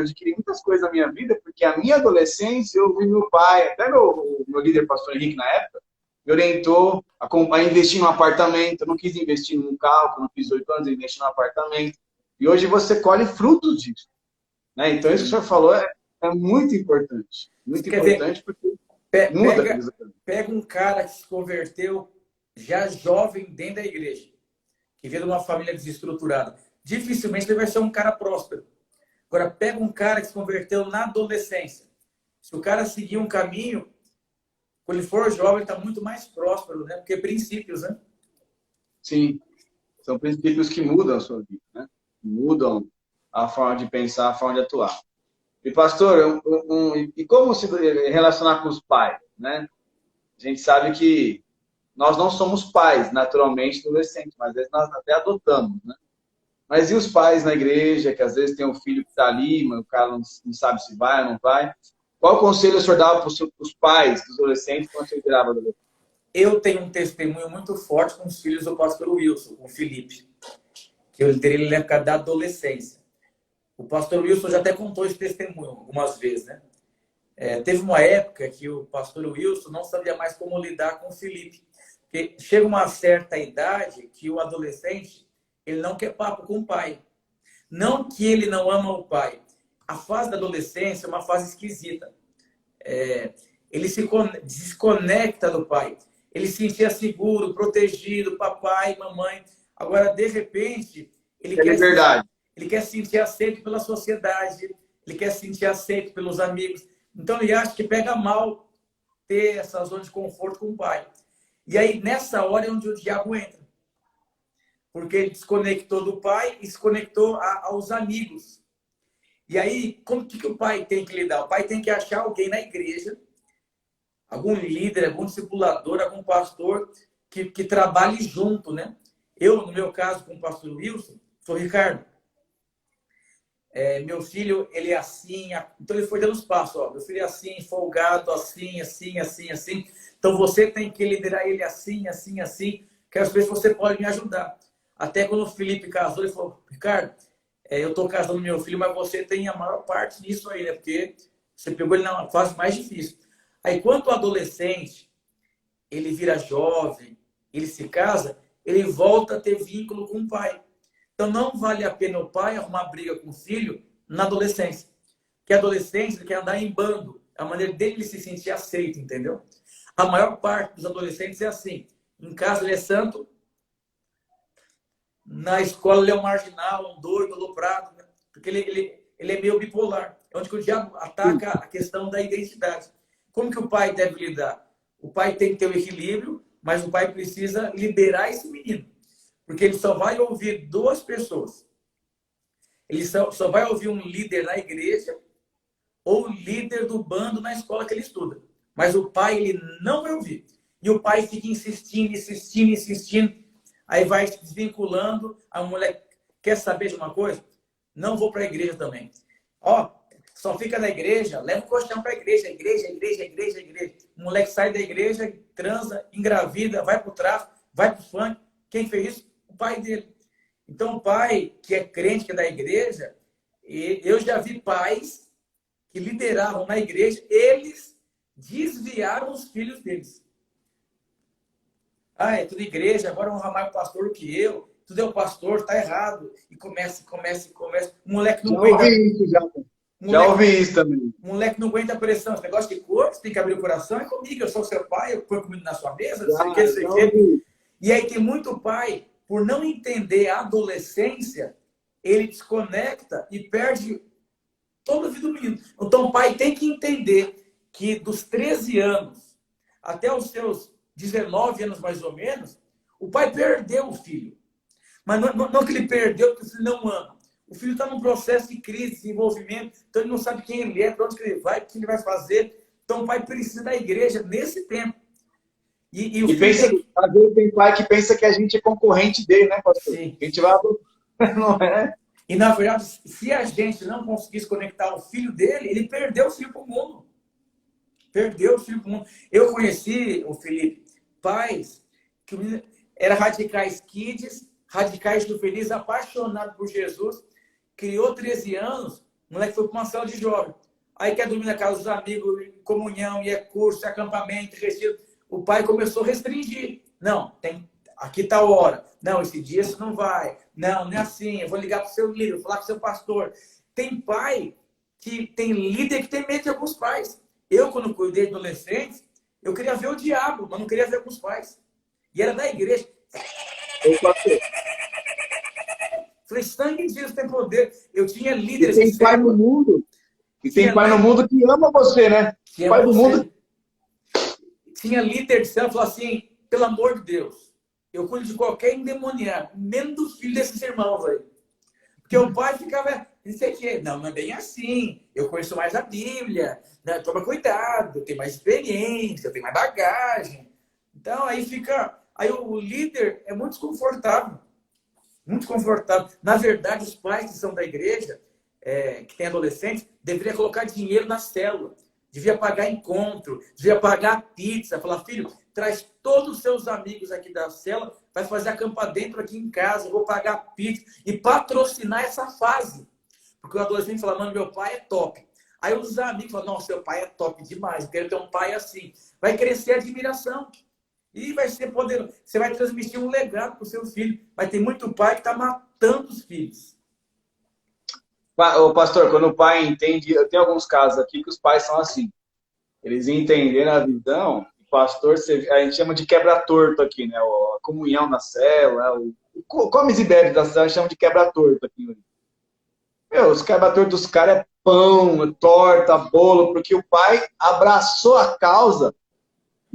coisas na minha vida, porque a minha adolescência, eu vi meu pai, até meu líder, pastor Henrique, na época, me orientou a investir num apartamento. Eu não quis investir num carro, quando eu fiz 8 anos, eu investi num apartamento. E hoje você colhe frutos disso. Né? Então, isso que o senhor falou é muito importante. Muito Quer dizer, importante, porque muda a vida. pega um cara que se converteu já jovem dentro da igreja, que veio de uma família desestruturada. Dificilmente ele vai ser um cara próspero. Agora, pega um cara que se converteu na adolescência. Se o cara seguir um caminho, quando ele for jovem, ele está muito mais próspero, né? Porque princípios, né? Sim, são princípios que mudam a sua vida, né? Mudam a forma de pensar, a forma de atuar. E, pastor, e como se relacionar com os pais, né? A gente sabe que nós não somos pais, naturalmente, do adolescente, mas às vezes nós até adotamos, né? Mas e os pais na igreja, que às vezes tem um filho que está ali, mas o cara não sabe se vai ou não vai? Qual conselho o senhor dava para os pais dos adolescentes quando você virava adolescente? Eu tenho um testemunho muito forte com os filhos do pastor Wilson, com o Felipe, que eu liderei ele na época da adolescência. O pastor Wilson já até contou esse testemunho algumas vezes, né? Teve uma época que o pastor Wilson não sabia mais como lidar com o Felipe. Porque chega uma certa idade que o adolescente ele não quer papo com o pai. Não que ele não ama o pai. A fase da adolescência é uma fase esquisita. Ele se desconecta do pai. Ele se sentia seguro, protegido, papai, mamãe. Agora, de repente, ele quer se sentir aceito pela sociedade, ele quer se sentir aceito pelos amigos. Então, ele acha que pega mal ter essa zona de conforto com o pai. E aí, nessa hora é onde o diabo entra. Porque ele desconectou do pai e se conectou aos amigos. E aí, como que o pai tem que lidar? O pai tem que achar alguém na igreja, algum líder, algum discipulador, algum pastor que trabalhe junto, né? Eu, no meu caso, com o pastor Wilson, sou Ricardo. Meu filho, ele é assim, então ele foi dando os passos, ó, meu filho é assim, folgado, assim, assim, assim, assim, então você tem que liderar ele assim, assim, assim, quero ver se você pode me ajudar. Até quando o Felipe casou, ele falou, Ricardo, eu tô casando meu filho, mas você tem a maior parte disso aí, né, porque você pegou ele na fase mais difícil. Aí, quando o adolescente, ele vira jovem, ele se casa, ele volta a ter vínculo com o pai. Então, não vale a pena o pai arrumar briga com o filho na adolescência. Porque a adolescência ele quer andar em bando. É a maneira dele se sentir aceito, entendeu? A maior parte dos adolescentes é assim. Em casa ele é santo, na escola ele é um marginal, um doido, aloprado, né? Porque ele é meio bipolar. É onde que o diabo ataca a questão da identidade. Como que o pai deve lidar? O pai tem que ter o equilíbrio, mas o pai precisa liberar esse menino. Porque ele só vai ouvir duas pessoas. Ele só vai ouvir um líder na igreja ou líder do bando na escola que ele estuda. Mas o pai, ele não vai ouvir. E o pai fica insistindo, insistindo, insistindo. Aí vai se desvinculando. A mulher quer saber de uma coisa? Não vou para a igreja também. Ó, só fica na igreja, leva o colchão para a igreja. Igreja, igreja, igreja, igreja. O moleque sai da igreja, transa, engravida, vai para o tráfico, vai para o funk. Quem fez isso? O pai dele. Então, o pai que é crente, que é da igreja, eu já vi pais que lideravam na igreja, eles desviaram os filhos deles. É tudo igreja, agora vão mais o pastor do que eu, tudo é o pastor, tá errado. E começa. O moleque não Já ouvi isso, já. Já ouvi isso também. Moleque não aguenta a pressão. Esse negócio de cor, você tem que abrir o coração. É comigo, eu sou seu pai, eu ponho comida na sua mesa, não sei o que, não sei o que. E aí tem muito pai, por não entender a adolescência, ele desconecta e perde toda a vida do menino. Então o pai tem que entender que dos 13 anos até os seus 19 anos mais ou menos, o pai perdeu o filho. Mas não que ele perdeu porque o filho não ama. O filho está num processo de crise, de desenvolvimento, então ele não sabe quem ele é, para onde ele vai, o que ele vai fazer. Então o pai precisa da igreja nesse tempo. E pensa, às vezes tem pai que pensa que a gente é concorrente dele, né, pastor? Sim. A gente vai... Não é? E, na verdade, se a gente não conseguisse conectar o filho dele, ele perdeu o filho para o mundo. Perdeu o filho para o mundo. Eu conheci, o Felipe, pais que eram radicais kids, radicais do feliz, apaixonado por Jesus, criou 13 anos, o moleque foi para uma sala de jovem. Aí quer dormir na casa dos amigos, comunhão, e é curso, é acampamento, retiro. O pai começou a restringir. Não, aqui está a hora. Não, esse dia você não vai. Não é assim. Eu vou ligar para o seu líder, vou falar com o seu pastor. Tem pai que tem líder que tem medo de alguns pais. Eu, quando cuidei de adolescentes, eu queria ver o diabo, mas não queria ver com os pais. E era da igreja. Falei, sangue de Jesus tem poder. Eu tinha líderes. E tem pai no mundo. E tem pai no mundo que ama você, né? Que pai do mundo. Tinha líder de céu que falou assim, pelo amor de Deus, eu cuido de qualquer endemoniado, menos dos filhos desses irmãos aí. Porque o pai ficava, não sei o quê. Não é bem assim. Eu conheço mais a Bíblia. Né? Toma cuidado, eu tenho mais experiência, eu tenho mais bagagem. Então, aí fica... Aí o líder é muito desconfortável. Muito confortável. Na verdade, os pais que são da igreja, que têm adolescentes, deveriam colocar dinheiro na célula. Devia pagar encontro, devia pagar pizza. Falar, filho, traz todos os seus amigos aqui da célula, vai fazer acampa dentro aqui em casa, eu vou pagar pizza. E patrocinar essa fase. Porque o adolescente fala, mano, meu pai é top. Aí os amigos falam, não, seu pai é top demais, eu quero ter um pai assim. Vai crescer a admiração. E vai ser poderoso. Você vai transmitir um legado para o seu filho. Mas tem muito pai que está matando os filhos. Ô, pastor, quando o pai entende... Eu tenho alguns casos aqui que os pais são assim. Eles entenderam a visão. O pastor, a gente chama de quebra-torto aqui, né? A comunhão na célula, o comes e bebes da célula, a gente chama de quebra-torto aqui. Meu, os quebra-torto dos caras é pão, é torta, bolo, porque o pai abraçou a causa.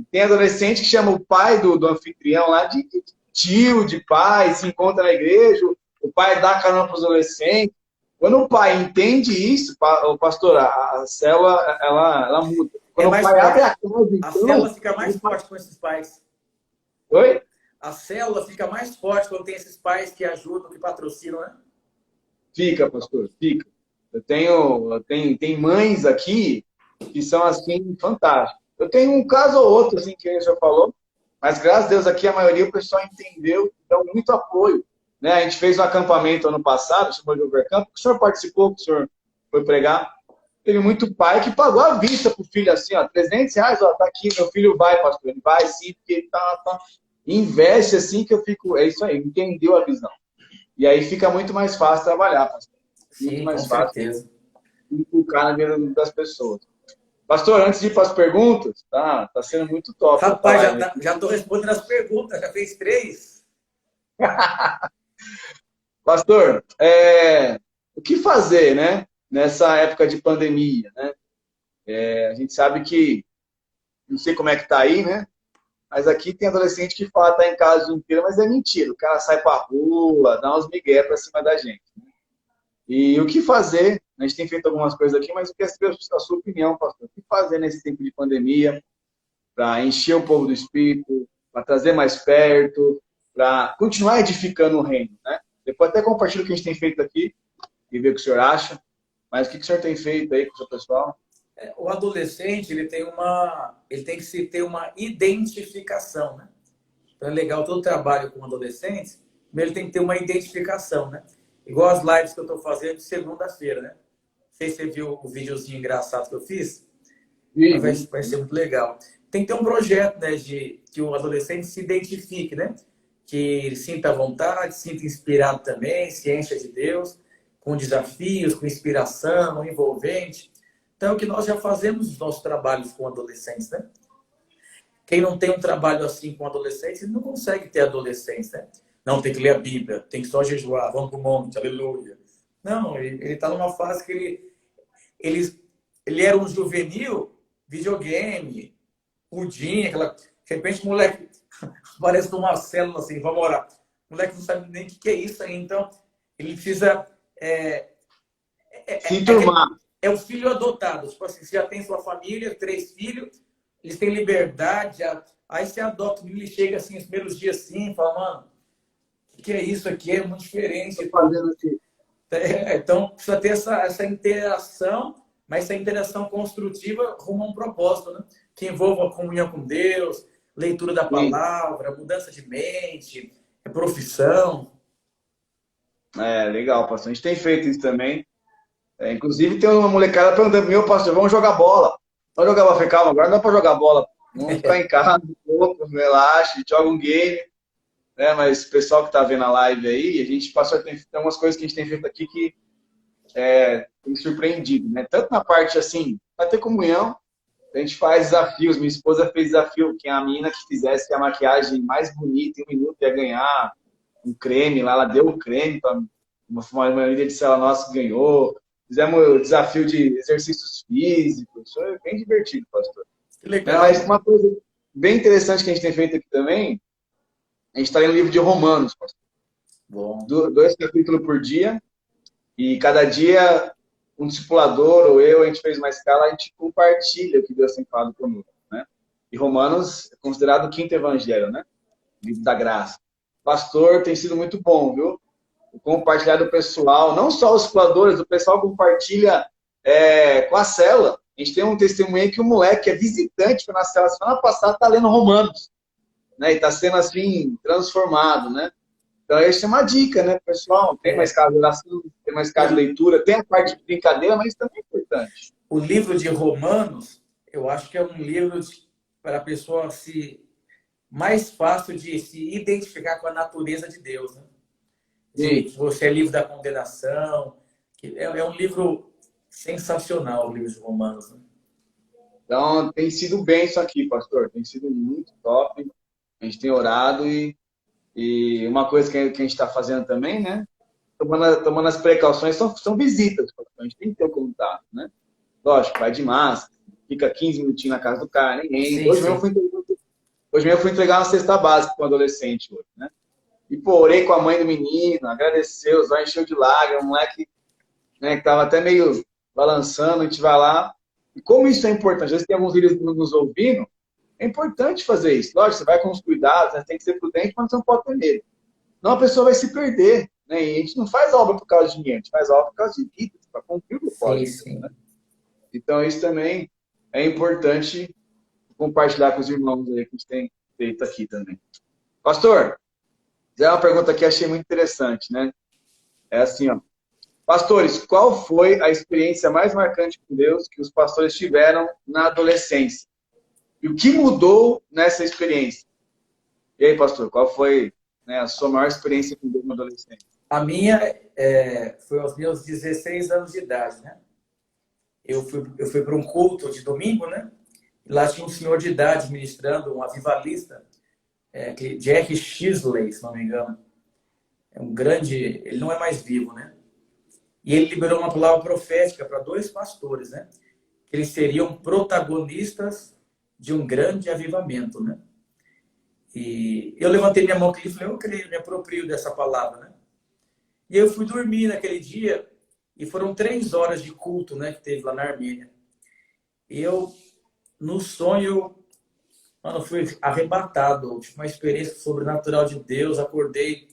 Tem adolescente que chama o pai do anfitrião lá de tio, de pai, se encontra na igreja, o pai dá carona para os adolescentes. Quando o pai entende isso, o pastor, a célula, ela muda. Quando o pai forte. abre a causa, então, a célula fica mais forte com esses pais. Oi? A célula fica mais forte quando tem esses pais que ajudam, que patrocinam, né? Fica, pastor, fica. Tem mães aqui que são, assim, fantásticas. Eu tenho um caso ou outro, assim, que ele já falou, mas graças a Deus aqui a maioria o pessoal entendeu, dão muito apoio. Né? A gente fez um acampamento ano passado, chamou de Overcamp, que o senhor participou, que o senhor foi pregar. Teve muito pai que pagou à vista pro filho, assim, ó, R$300, ó, tá aqui, meu filho vai, pastor, ele vai sim, porque ele tá. Investe assim que eu fico, é isso aí, entendeu a visão. E aí fica muito mais fácil trabalhar, pastor. Muito Sim, mais com fácil certeza. inculcar na vida das pessoas. Pastor, antes de ir para as perguntas, tá sendo muito top. Rapaz, já tô respondendo as perguntas, já fez 3. Pastor, o que fazer, né, nessa época de pandemia, né? A gente sabe que, não sei como é que tá aí, né? Mas aqui tem adolescente que fala que tá em casa o dia inteiro, mas é mentira. O cara sai pra rua, dá uns migué pra cima da gente. Né? E o que fazer? A gente tem feito algumas coisas aqui, mas eu quero saber a sua opinião, pastor. O que fazer nesse tempo de pandemia para encher o povo do Espírito, para trazer mais perto, para continuar edificando o reino, né? Depois até compartilho o que a gente tem feito aqui e ver o que o senhor acha. Mas o que o senhor tem feito aí com o seu pessoal? O adolescente, ele tem que se ter uma identificação, né? Então é legal todo o trabalho com adolescentes, mas ele tem que ter uma identificação, né? Igual as lives que eu estou fazendo de segunda-feira, né? Não sei se você viu o videozinho engraçado que eu fiz. Vai ser muito legal. Tem que ter um projeto, né, que o adolescente se identifique, né? Que ele sinta vontade, se sinta inspirado também, se encha de Deus. com desafios, com inspiração, envolvente. Então, é o que nós já fazemos nos nossos trabalhos com adolescentes, né? Quem não tem um trabalho assim com adolescentes, ele não consegue ter adolescentes, né? Não, tem que ler a Bíblia, tem que só jejuar, vamos para o monte, aleluia. Não, ele está numa fase que ele era um juvenil, videogame, pudim, aquela... De repente, moleque aparece numa célula assim, vamos orar. O moleque não sabe nem o que é isso aí, então ele precisa... Se enturmar. É o filho adotado. Tipo assim, você já tem sua família, 3 filhos, eles têm liberdade, aí você adota o menino, ele chega assim, os primeiros dias assim, fala, mano, o que é isso aqui? É muito diferente. Fazendo assim. Então, precisa ter essa interação, mas essa interação construtiva rumo a um propósito, né? Que envolva a comunhão com Deus, leitura da palavra, mudança de mente, profissão. Legal, pastor. A gente tem feito isso também. Inclusive, tem uma molecada perguntando meu pastor, vamos jogar bola. Vamos jogar bola. Eu falei, calma, agora não dá para jogar bola. Vamos ficar em casa, um pouco, relaxa, joga um game. Né? Mas o pessoal que está vendo a live aí, a gente passou, tem algumas coisas que a gente tem feito aqui que tem surpreendido, né? Tanto na parte assim, para ter comunhão, a gente faz desafios. Minha esposa fez desafio, que a menina que fizesse a maquiagem mais bonita em 1 minuto ia ganhar um creme lá, ela deu o creme para uma líder de cela nossa que ganhou. Fizemos o desafio de exercícios físicos, foi bem divertido, pastor. Que legal. Mas uma coisa bem interessante que a gente tem feito aqui também, a gente está lendo o livro de Romanos, pastor. Bom. 2 capítulos por dia, e cada dia um discipulador ou eu, a gente fez uma escala, a gente compartilha o que Deus tem falado conosco, né? E Romanos é considerado o 5º evangelho, né? O livro da graça. Pastor, tem sido muito bom, viu? Compartilhar do pessoal, não só os discipuladores, o pessoal compartilha com a célula. A gente tem um testemunho aí que o moleque é visitante, foi na célula semana passada, está lendo Romanos, né? E está sendo assim, transformado, né? Então, essa é uma dica, né, pessoal? Tem mais escala de oração, tem mais escala de leitura, tem a parte de brincadeira, mas também é importante. O livro de Romanos, eu acho que é um livro para a pessoa mais fácil de se identificar com a natureza de Deus, né? Você é livre da condenação. É um livro sensacional, o livro de Romanos. Né? Então, tem sido bem isso aqui, pastor. Tem sido muito top. A gente tem orado e uma coisa que a gente está fazendo também, né? Tomando as precauções, são visitas. Pastor. A gente tem que ter o contato, né? Lógico, vai de máscara, fica 15 minutinhos na casa do cara, ninguém. Hoje mesmo eu fui entregar uma cesta básica para um adolescente hoje, né? E, pô, orei com a mãe do menino, agradeceu, os olhos encheu de lágrimas, um moleque, né, que tava até meio balançando, a gente vai lá. E como isso é importante, às vezes tem alguns líderes nos ouvindo, é importante fazer isso. Lógico, você vai com os cuidados, né, tem que ser prudente, mas você não pode ter medo. Senão a pessoa vai se perder, né? E a gente não faz obra por causa de dinheiro, a gente faz obra por causa de vida, para cumprir o propósito. Né? Então, isso também é importante compartilhar com os irmãos aí que a gente tem feito aqui também. Pastor, é uma pergunta que achei muito interessante, né? É assim, ó. Pastores, qual foi a experiência mais marcante com Deus que os pastores tiveram na adolescência? E o que mudou nessa experiência? E aí, pastor, qual foi, né, a sua maior experiência com Deus na adolescência? A minha foi aos meus 16 anos de idade, né? Eu fui para um culto de domingo, né? E lá tinha um senhor de idade ministrando, um avivalista, Jack Shisley, se não me engano. É um grande... Ele não é mais vivo, né? E ele liberou uma palavra profética para 2 pastores, né? Que eles seriam protagonistas de um grande avivamento, né? E eu levantei minha mão aqui e falei, eu creio, me aproprio dessa palavra, né? E eu fui dormir naquele dia e foram 3 horas de culto, né? Que teve lá na Armênia. E eu, no sonho, mano, fui arrebatado. Tive uma experiência sobrenatural de Deus. Acordei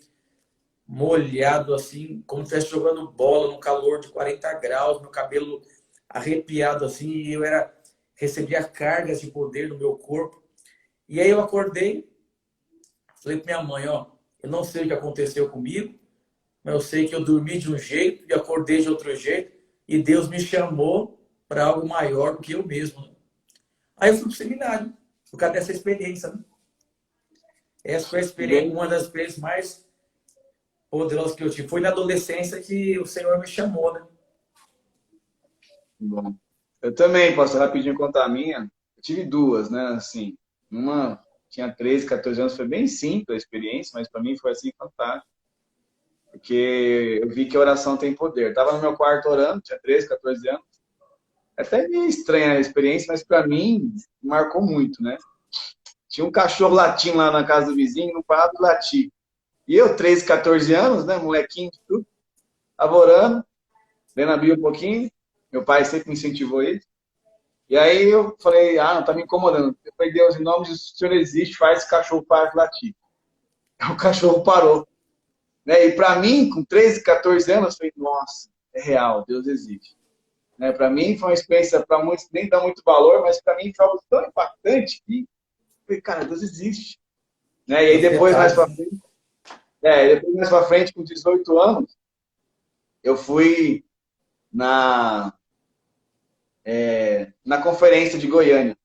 molhado, assim, como se estivesse jogando bola no calor de 40 graus, meu cabelo arrepiado, assim, e eu recebia cargas de poder no meu corpo. E aí eu acordei, falei para minha mãe, ó, eu não sei o que aconteceu comigo, mas eu sei que eu dormi de um jeito e acordei de outro jeito, e Deus me chamou para algo maior do que eu mesmo. Aí eu fui para o seminário, por causa dessa experiência, né? Essa foi uma das experiências mais poderoso que eu tive. Foi na adolescência que o Senhor me chamou, né? Bom. Eu também, posso rapidinho contar a minha. Eu tive duas, né? Assim, uma tinha 13, 14 anos, foi bem simples a experiência, mas para mim foi assim fantástico. Porque eu vi que a oração tem poder. Estava no meu quarto orando, tinha 13, 14 anos. É até meio estranha a experiência, mas para mim marcou muito, né? Tinha um cachorro latindo lá na casa do vizinho, não parava de latir. E eu, 13, 14 anos, né? Molequinho de tudo, tava orando, lendo a Bíblia um pouquinho. Meu pai sempre me incentivou isso. E aí eu falei, não, tá me incomodando. Eu falei, Deus, em nome de Jesus, o Senhor existe, faz esse cachorro parar de latir. O cachorro parou. Né? E para mim, com 13, 14 anos, eu falei, nossa, é real, Deus existe. Né? Para mim foi uma experiência, para muitos nem dá muito valor, mas para mim foi algo tão impactante que, eu falei, cara, Deus existe. Né? E aí Os depois, detalhes. mais para frente, com 18 anos, eu fui na, na conferência de Goiânia.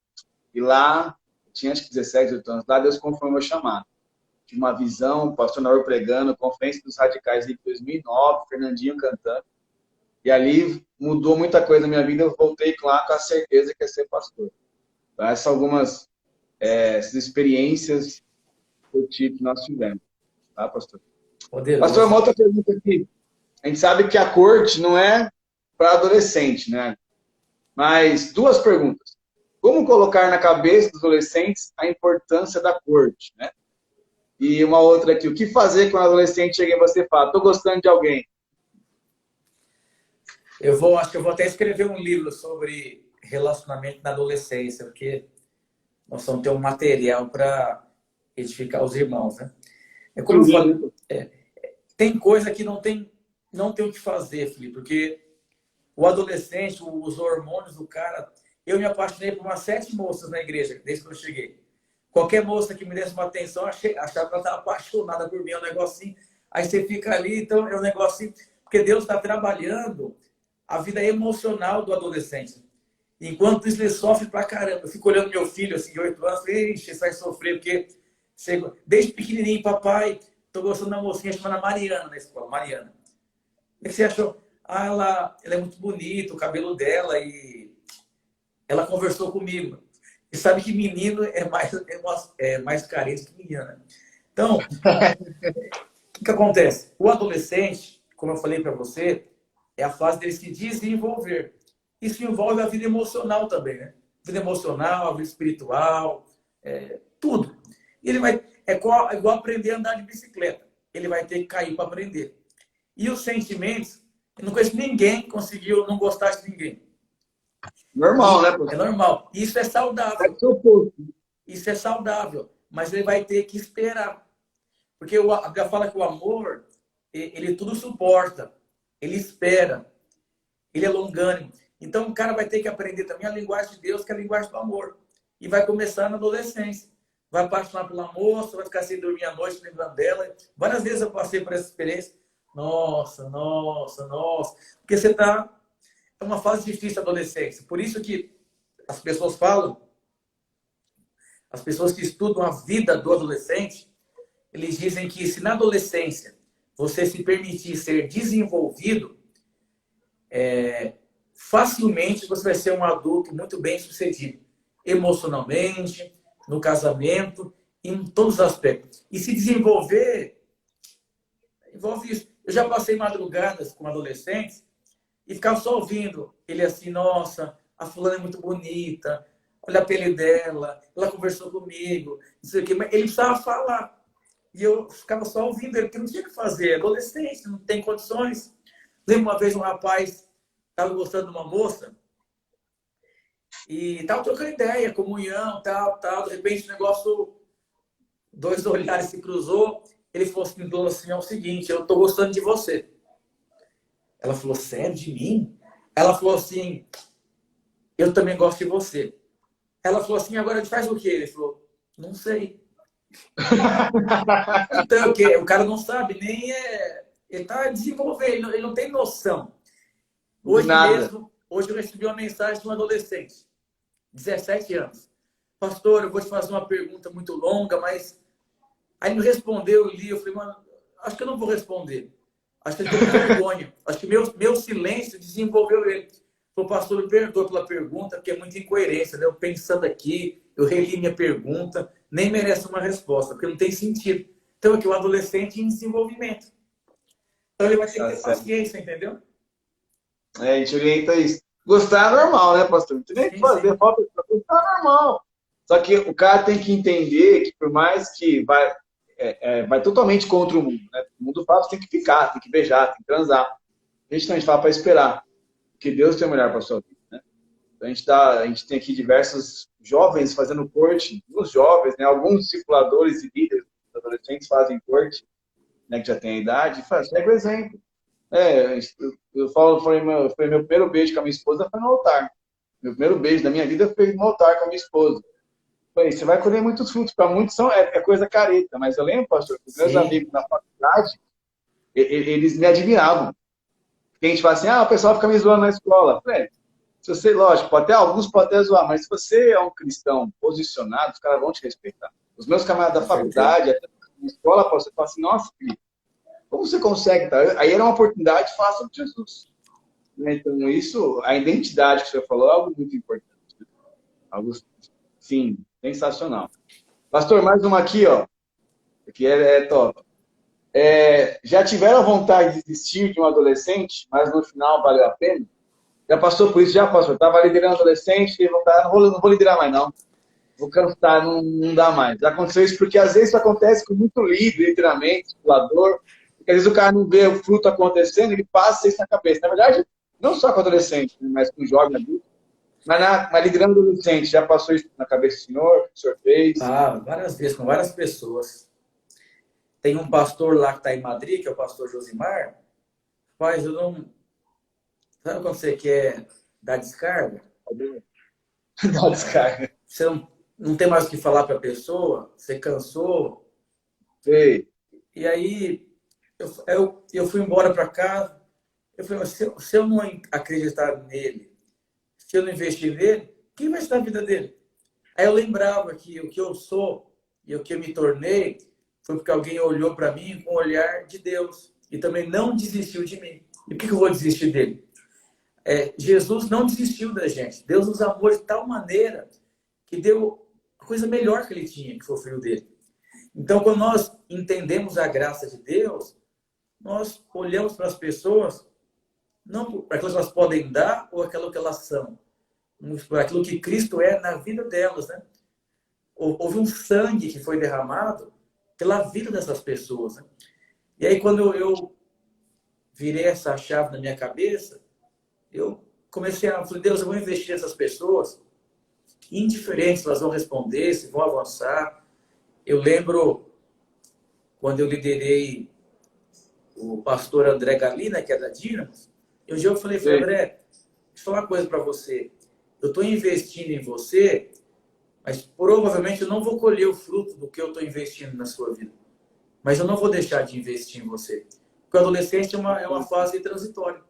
E lá, tinha acho que 17, 18 anos, lá Deus confirmou meu chamado. Tive uma visão, o pastor Naor pregando, Conferência dos Radicais em 2009, Fernandinho cantando. E ali mudou muita coisa na minha vida, eu voltei lá com a certeza que ia ser pastor. Então, essas são algumas essas experiências que eu tive, que nós tivemos. Tá, pastor? Pastor, Poderoso. uma outra pergunta aqui. A gente sabe que a corte não é para adolescente, né? Mas duas perguntas. Como colocar na cabeça dos adolescentes a importância da corte, né? E uma outra aqui. O que fazer quando o adolescente chega e você fala, estou gostando de alguém? Acho que eu vou até escrever um livro sobre relacionamento na adolescência, porque nós vamos ter um material para edificar os irmãos, né? É Que como eu falei, lindo. tem coisa que não tem o que fazer, Felipe, porque o adolescente, os hormônios do cara... Eu me apaixonei por umas 7 moças na igreja, desde que eu cheguei. Qualquer moça que me desse uma atenção, achava que ela estava apaixonada por mim, é um negocinho. Aí você fica ali, então é um negocinho... Porque Deus está trabalhando a vida emocional do adolescente. Enquanto isso, ele sofre pra caramba. Eu fico olhando meu filho, assim, de 8 anos, ixi, isso vai sofrer, porque desde pequenininho, papai, tô gostando da mocinha chamada Mariana na escola, Mariana. O que você achou? Ela é muito bonita, o cabelo dela, e ela conversou comigo. E sabe que menino é mais carente que menina, né? Então, o que acontece? O adolescente, como eu falei para você, é a fase dele se desenvolver. Isso envolve a vida emocional também, né? Vida emocional, a vida espiritual, tudo. E ele vai, igual aprender a andar de bicicleta. Ele vai ter que cair para aprender. E os sentimentos, eu não conheço ninguém que conseguiu não gostar de ninguém. Normal, E né, é pastor? normal. Isso é Deve saudável. ser o posto. Isso é saudável. Mas ele vai ter que esperar. Porque a Bíblia fala que o amor, ele tudo suporta. Ele espera. Ele é longânimo. Então, o cara vai ter que aprender também a linguagem de Deus, que é a linguagem do amor. E vai começar na adolescência. Vai apaixonar pela moça, vai ficar sem dormir à noite lembrando dela. Várias vezes eu passei por essa experiência. Nossa, nossa, nossa. Porque você está... É uma fase difícil a adolescência. Por isso que as pessoas falam, as pessoas que estudam a vida do adolescente, eles dizem que se na adolescência você se permitir ser desenvolvido, facilmente você vai ser um adulto muito bem sucedido, emocionalmente, no casamento, em todos os aspectos. E se desenvolver, envolve isso. Eu já passei madrugadas com adolescentes e ficava só ouvindo ele assim, nossa, a fulana é muito bonita, olha a pele dela, ela conversou comigo, não sei o quê, mas ele precisava falar. E eu ficava só ouvindo ele, porque não tinha o que fazer, adolescente, não tem condições. Lembro uma vez um rapaz estava gostando de uma moça e estava trocando ideia, comunhão, tal. De repente o negócio, 2 olhares se cruzou, ele falou assim, é o seguinte, eu estou gostando de você. Ela falou, sério, de mim? Ela falou assim, eu também gosto de você. Ela falou assim, agora a gente faz o quê? Ele falou, não sei. Então, o quê? O cara não sabe, nem ele está desenvolvendo, ele não tem noção. De nada. Hoje eu recebi uma mensagem de um adolescente, 17 anos. Pastor, eu vou te fazer uma pergunta muito longa, mas... Aí me respondeu, eu li, eu falei, mano, acho que eu não vou responder. Acho que eu estou com vergonha. Acho que meu silêncio desenvolveu ele. O pastor, me perdoa pela pergunta, porque é muita incoerência, né? Eu pensando aqui, eu reli minha pergunta, nem merece uma resposta, porque não tem sentido. Então, aqui, o adolescente em desenvolvimento. Então, ele vai ter que ter paciência, entendeu? A gente orienta isso. Gostar é normal, né, pastor? Não tem nem o que fazer, falta de gostar é normal. Só que o cara tem que entender que, por mais que vai totalmente contra o mundo, né? O mundo fala que tem que ficar, tem que beijar, tem que transar. A gente fala para esperar, porque Deus tem o melhor para a sua vida, né? Então, a gente tem aqui diversos jovens fazendo corte, os jovens, né? Alguns discipuladores e líderes adolescentes fazem corte, né, que já tem a idade, e segue o exemplo. Eu falo, foi meu primeiro beijo com a minha esposa foi no altar. Meu primeiro beijo da minha vida foi no altar com a minha esposa. Falei, você vai colher muitos frutos. Para muitos é coisa careta, mas eu lembro, pastor, que os meus amigos na faculdade, eles me admiravam. Porque a gente fala assim, o pessoal fica me zoando na escola. Falei, se você, lógico, alguns podem até zoar, mas se você é um cristão posicionado, os caras vão te respeitar. Os meus camaradas da faculdade, até na escola, você fala assim, nossa, filho, como você consegue? Tá? Aí era uma oportunidade fácil de Jesus. Então, isso, a identidade que você falou é algo muito importante. Algo, sim, sensacional. Pastor, mais uma aqui, ó, que é top. Já tiveram vontade de desistir de um adolescente, mas no final valeu a pena? Já passou por isso? Já passou. Estava liderando adolescente, teve vontade, não vou liderar mais, não. Vou cansar, não dá mais. Já aconteceu isso porque às vezes isso acontece com muito líder, literalmente, simulador. Porque às vezes o cara não vê o fruto acontecendo, ele passa isso na cabeça. Na verdade, não só com adolescente, mas com jovem adulto. Mas liderando adolescente, já passou isso na cabeça do senhor? O que o senhor fez? Várias vezes, com várias pessoas. Tem um pastor lá que está em Madrid, que é o pastor Josimar. Mas eu não... Sabe quando você quer dar descarga? Dá descarga. Você não tem mais o que falar para a pessoa, você cansou. Sei. E aí, eu fui embora para casa. Eu falei, se eu não acreditar nele, se eu não investir nele, quem vai estar na vida dele? Aí eu lembrava que o que eu sou e o que eu me tornei foi porque alguém olhou para mim com o olhar de Deus e também não desistiu de mim. E por que eu vou desistir dele? Jesus não desistiu da gente. Deus nos amou de tal maneira que deu a coisa melhor que ele tinha, que foi o filho dele. Então, quando nós entendemos a graça de Deus, nós olhamos para as pessoas não para aquilo que elas podem dar ou aquilo que elas são, mas para aquilo que Cristo é na vida delas, né? Houve um sangue que foi derramado pela vida dessas pessoas, né? E aí, quando eu virei essa chave na minha cabeça, eu comecei a falar, Deus, eu vou investir nessas pessoas, indiferente se elas vão responder, se vão avançar. Eu lembro quando eu liderei o pastor André Galina, que é da Dínamos, e um dia eu falei, André, deixa eu falar uma coisa para você. Eu estou investindo em você, mas provavelmente eu não vou colher o fruto do que eu estou investindo na sua vida. Mas eu não vou deixar de investir em você. Porque a adolescência é uma fase transitória.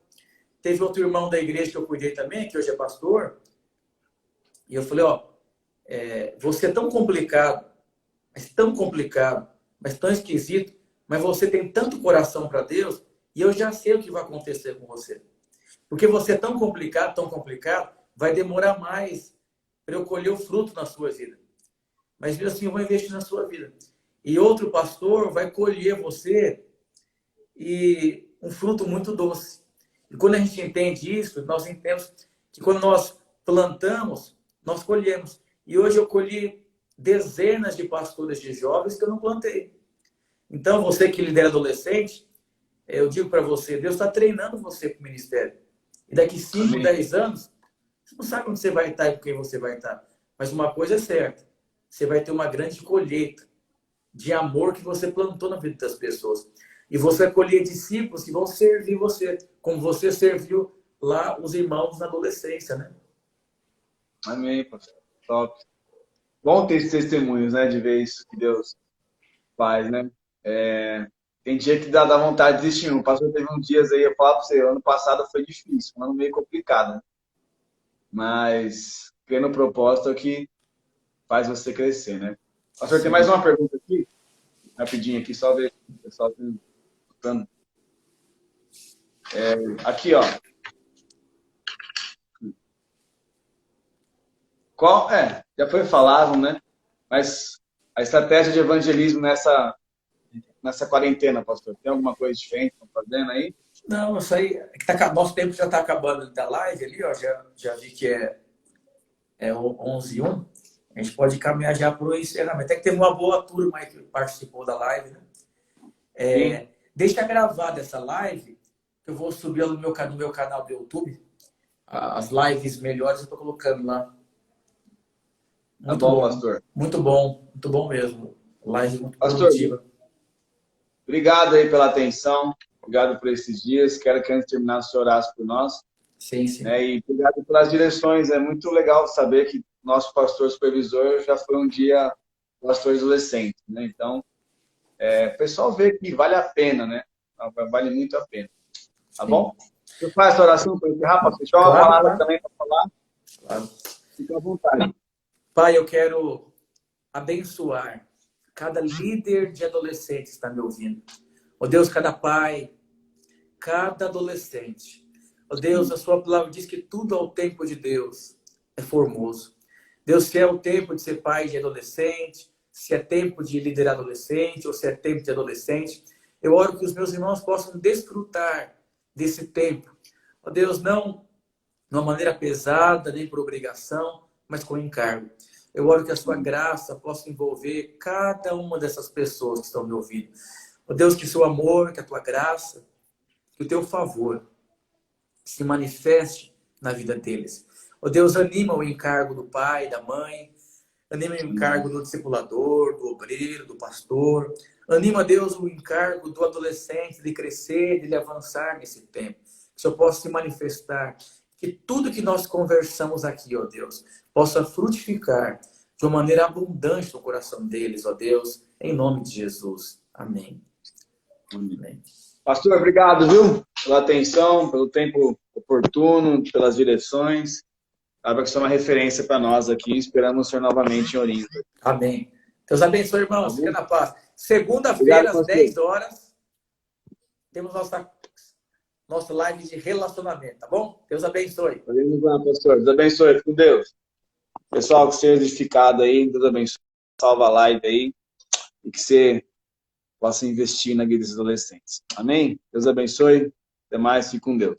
Teve outro irmão da igreja que eu cuidei também, que hoje é pastor, e eu falei, você é tão complicado, mas tão esquisito, mas você tem tanto coração para Deus, e eu já sei o que vai acontecer com você. Porque você é tão complicado, vai demorar mais para eu colher o fruto na sua vida. Mas mesmo assim, eu vou investir na sua vida. E outro pastor vai colher você e um fruto muito doce. E quando a gente entende isso, nós entendemos que quando nós plantamos, nós colhemos. E hoje eu colhi dezenas de pastores de jovens que eu não plantei. Então, você que lidera adolescente, eu digo para você, Deus está treinando você para o ministério. E daqui 5, 10 anos, você não sabe onde você vai estar e com quem você vai estar. Mas uma coisa é certa, você vai ter uma grande colheita de amor que você plantou na vida das pessoas. E você vai colher discípulos que vão servir você, como você serviu lá os irmãos na adolescência, né? Amém, pastor. Top. Bom ter esses testemunhos, né? De ver isso que Deus faz, né? Tem dia que dá vontade de desistir. O pastor teve uns dias aí, eu falo para você, ano passado foi difícil, um ano meio complicado, né? Mas crer no propósito é o que faz você crescer, né? Pastor, tem mais uma pergunta aqui, rapidinho aqui, só ver. Pessoal, Aqui, ó. Já foi falado, né? Mas a estratégia de evangelismo nessa quarentena, pastor, tem alguma coisa diferente que estão fazendo aí? Não, isso aí, nosso tempo já está acabando da live ali, ó, já vi que é 11h01. A gente pode caminhar já para o encerramento. Até que teve uma boa turma aí que participou da live, né? Deixa gravada essa live, que eu vou subir no meu canal do YouTube. As lives melhores eu estou colocando lá. Muito bom, pastor. Muito bom mesmo. Live muito pastor, produtiva. Obrigado aí pela atenção, obrigado por esses dias. Quero que antes de terminar, o senhor orasse por nós. Sim, sim. E obrigado pelas direções. É muito legal saber que nosso pastor supervisor já foi um dia pastor adolescente, né? Então, o pessoal vê que vale a pena, né? Vale muito a pena. Tá bom? Eu faço a oração para encerrar, pastor. Deixa eu uma palavra também para falar. Claro. Fica à vontade. Pai, eu quero abençoar cada líder de adolescente que está me ouvindo. Ó Deus, cada pai, cada adolescente. Ó Deus, a sua palavra diz que tudo ao tempo de Deus é formoso. Deus, se é o tempo de ser pai de adolescente, se é tempo de liderar adolescente, ou se é tempo de adolescente, eu oro que os meus irmãos possam desfrutar desse tempo. Ó Deus, não de uma maneira pesada, nem por obrigação, mas com encargo. Eu oro que a sua graça possa envolver cada uma dessas pessoas que estão me ouvindo. Ó Deus, que o seu amor, que a tua graça, que o teu favor se manifeste na vida deles. Ó Deus, anima o encargo do pai, da mãe, anima o encargo do discipulador, do obreiro, do pastor. Anima, Deus, o encargo do adolescente de crescer, de avançar nesse tempo. Que o Senhor possa se manifestar. Que tudo que nós conversamos aqui, ó Deus, possa frutificar de uma maneira abundante no coração deles, ó Deus, em nome de Jesus. Amém. Amém. Pastor, obrigado, viu? Pela atenção, pelo tempo oportuno, pelas direções. Sabe que isso é uma referência para nós aqui. Esperamos o senhor novamente em Ourinhos. Amém. Deus abençoe, irmãos. Fica na paz. Segunda-feira, às 10 horas, temos nossa live de relacionamento, tá bom? Deus abençoe. Vamos lá, pastor. Deus abençoe. Com Deus. Pessoal, que seja edificado aí. Deus abençoe. Salva a live aí. E que você possa investir na vida dos adolescentes. Amém? Deus abençoe. Até mais. Fique com Deus.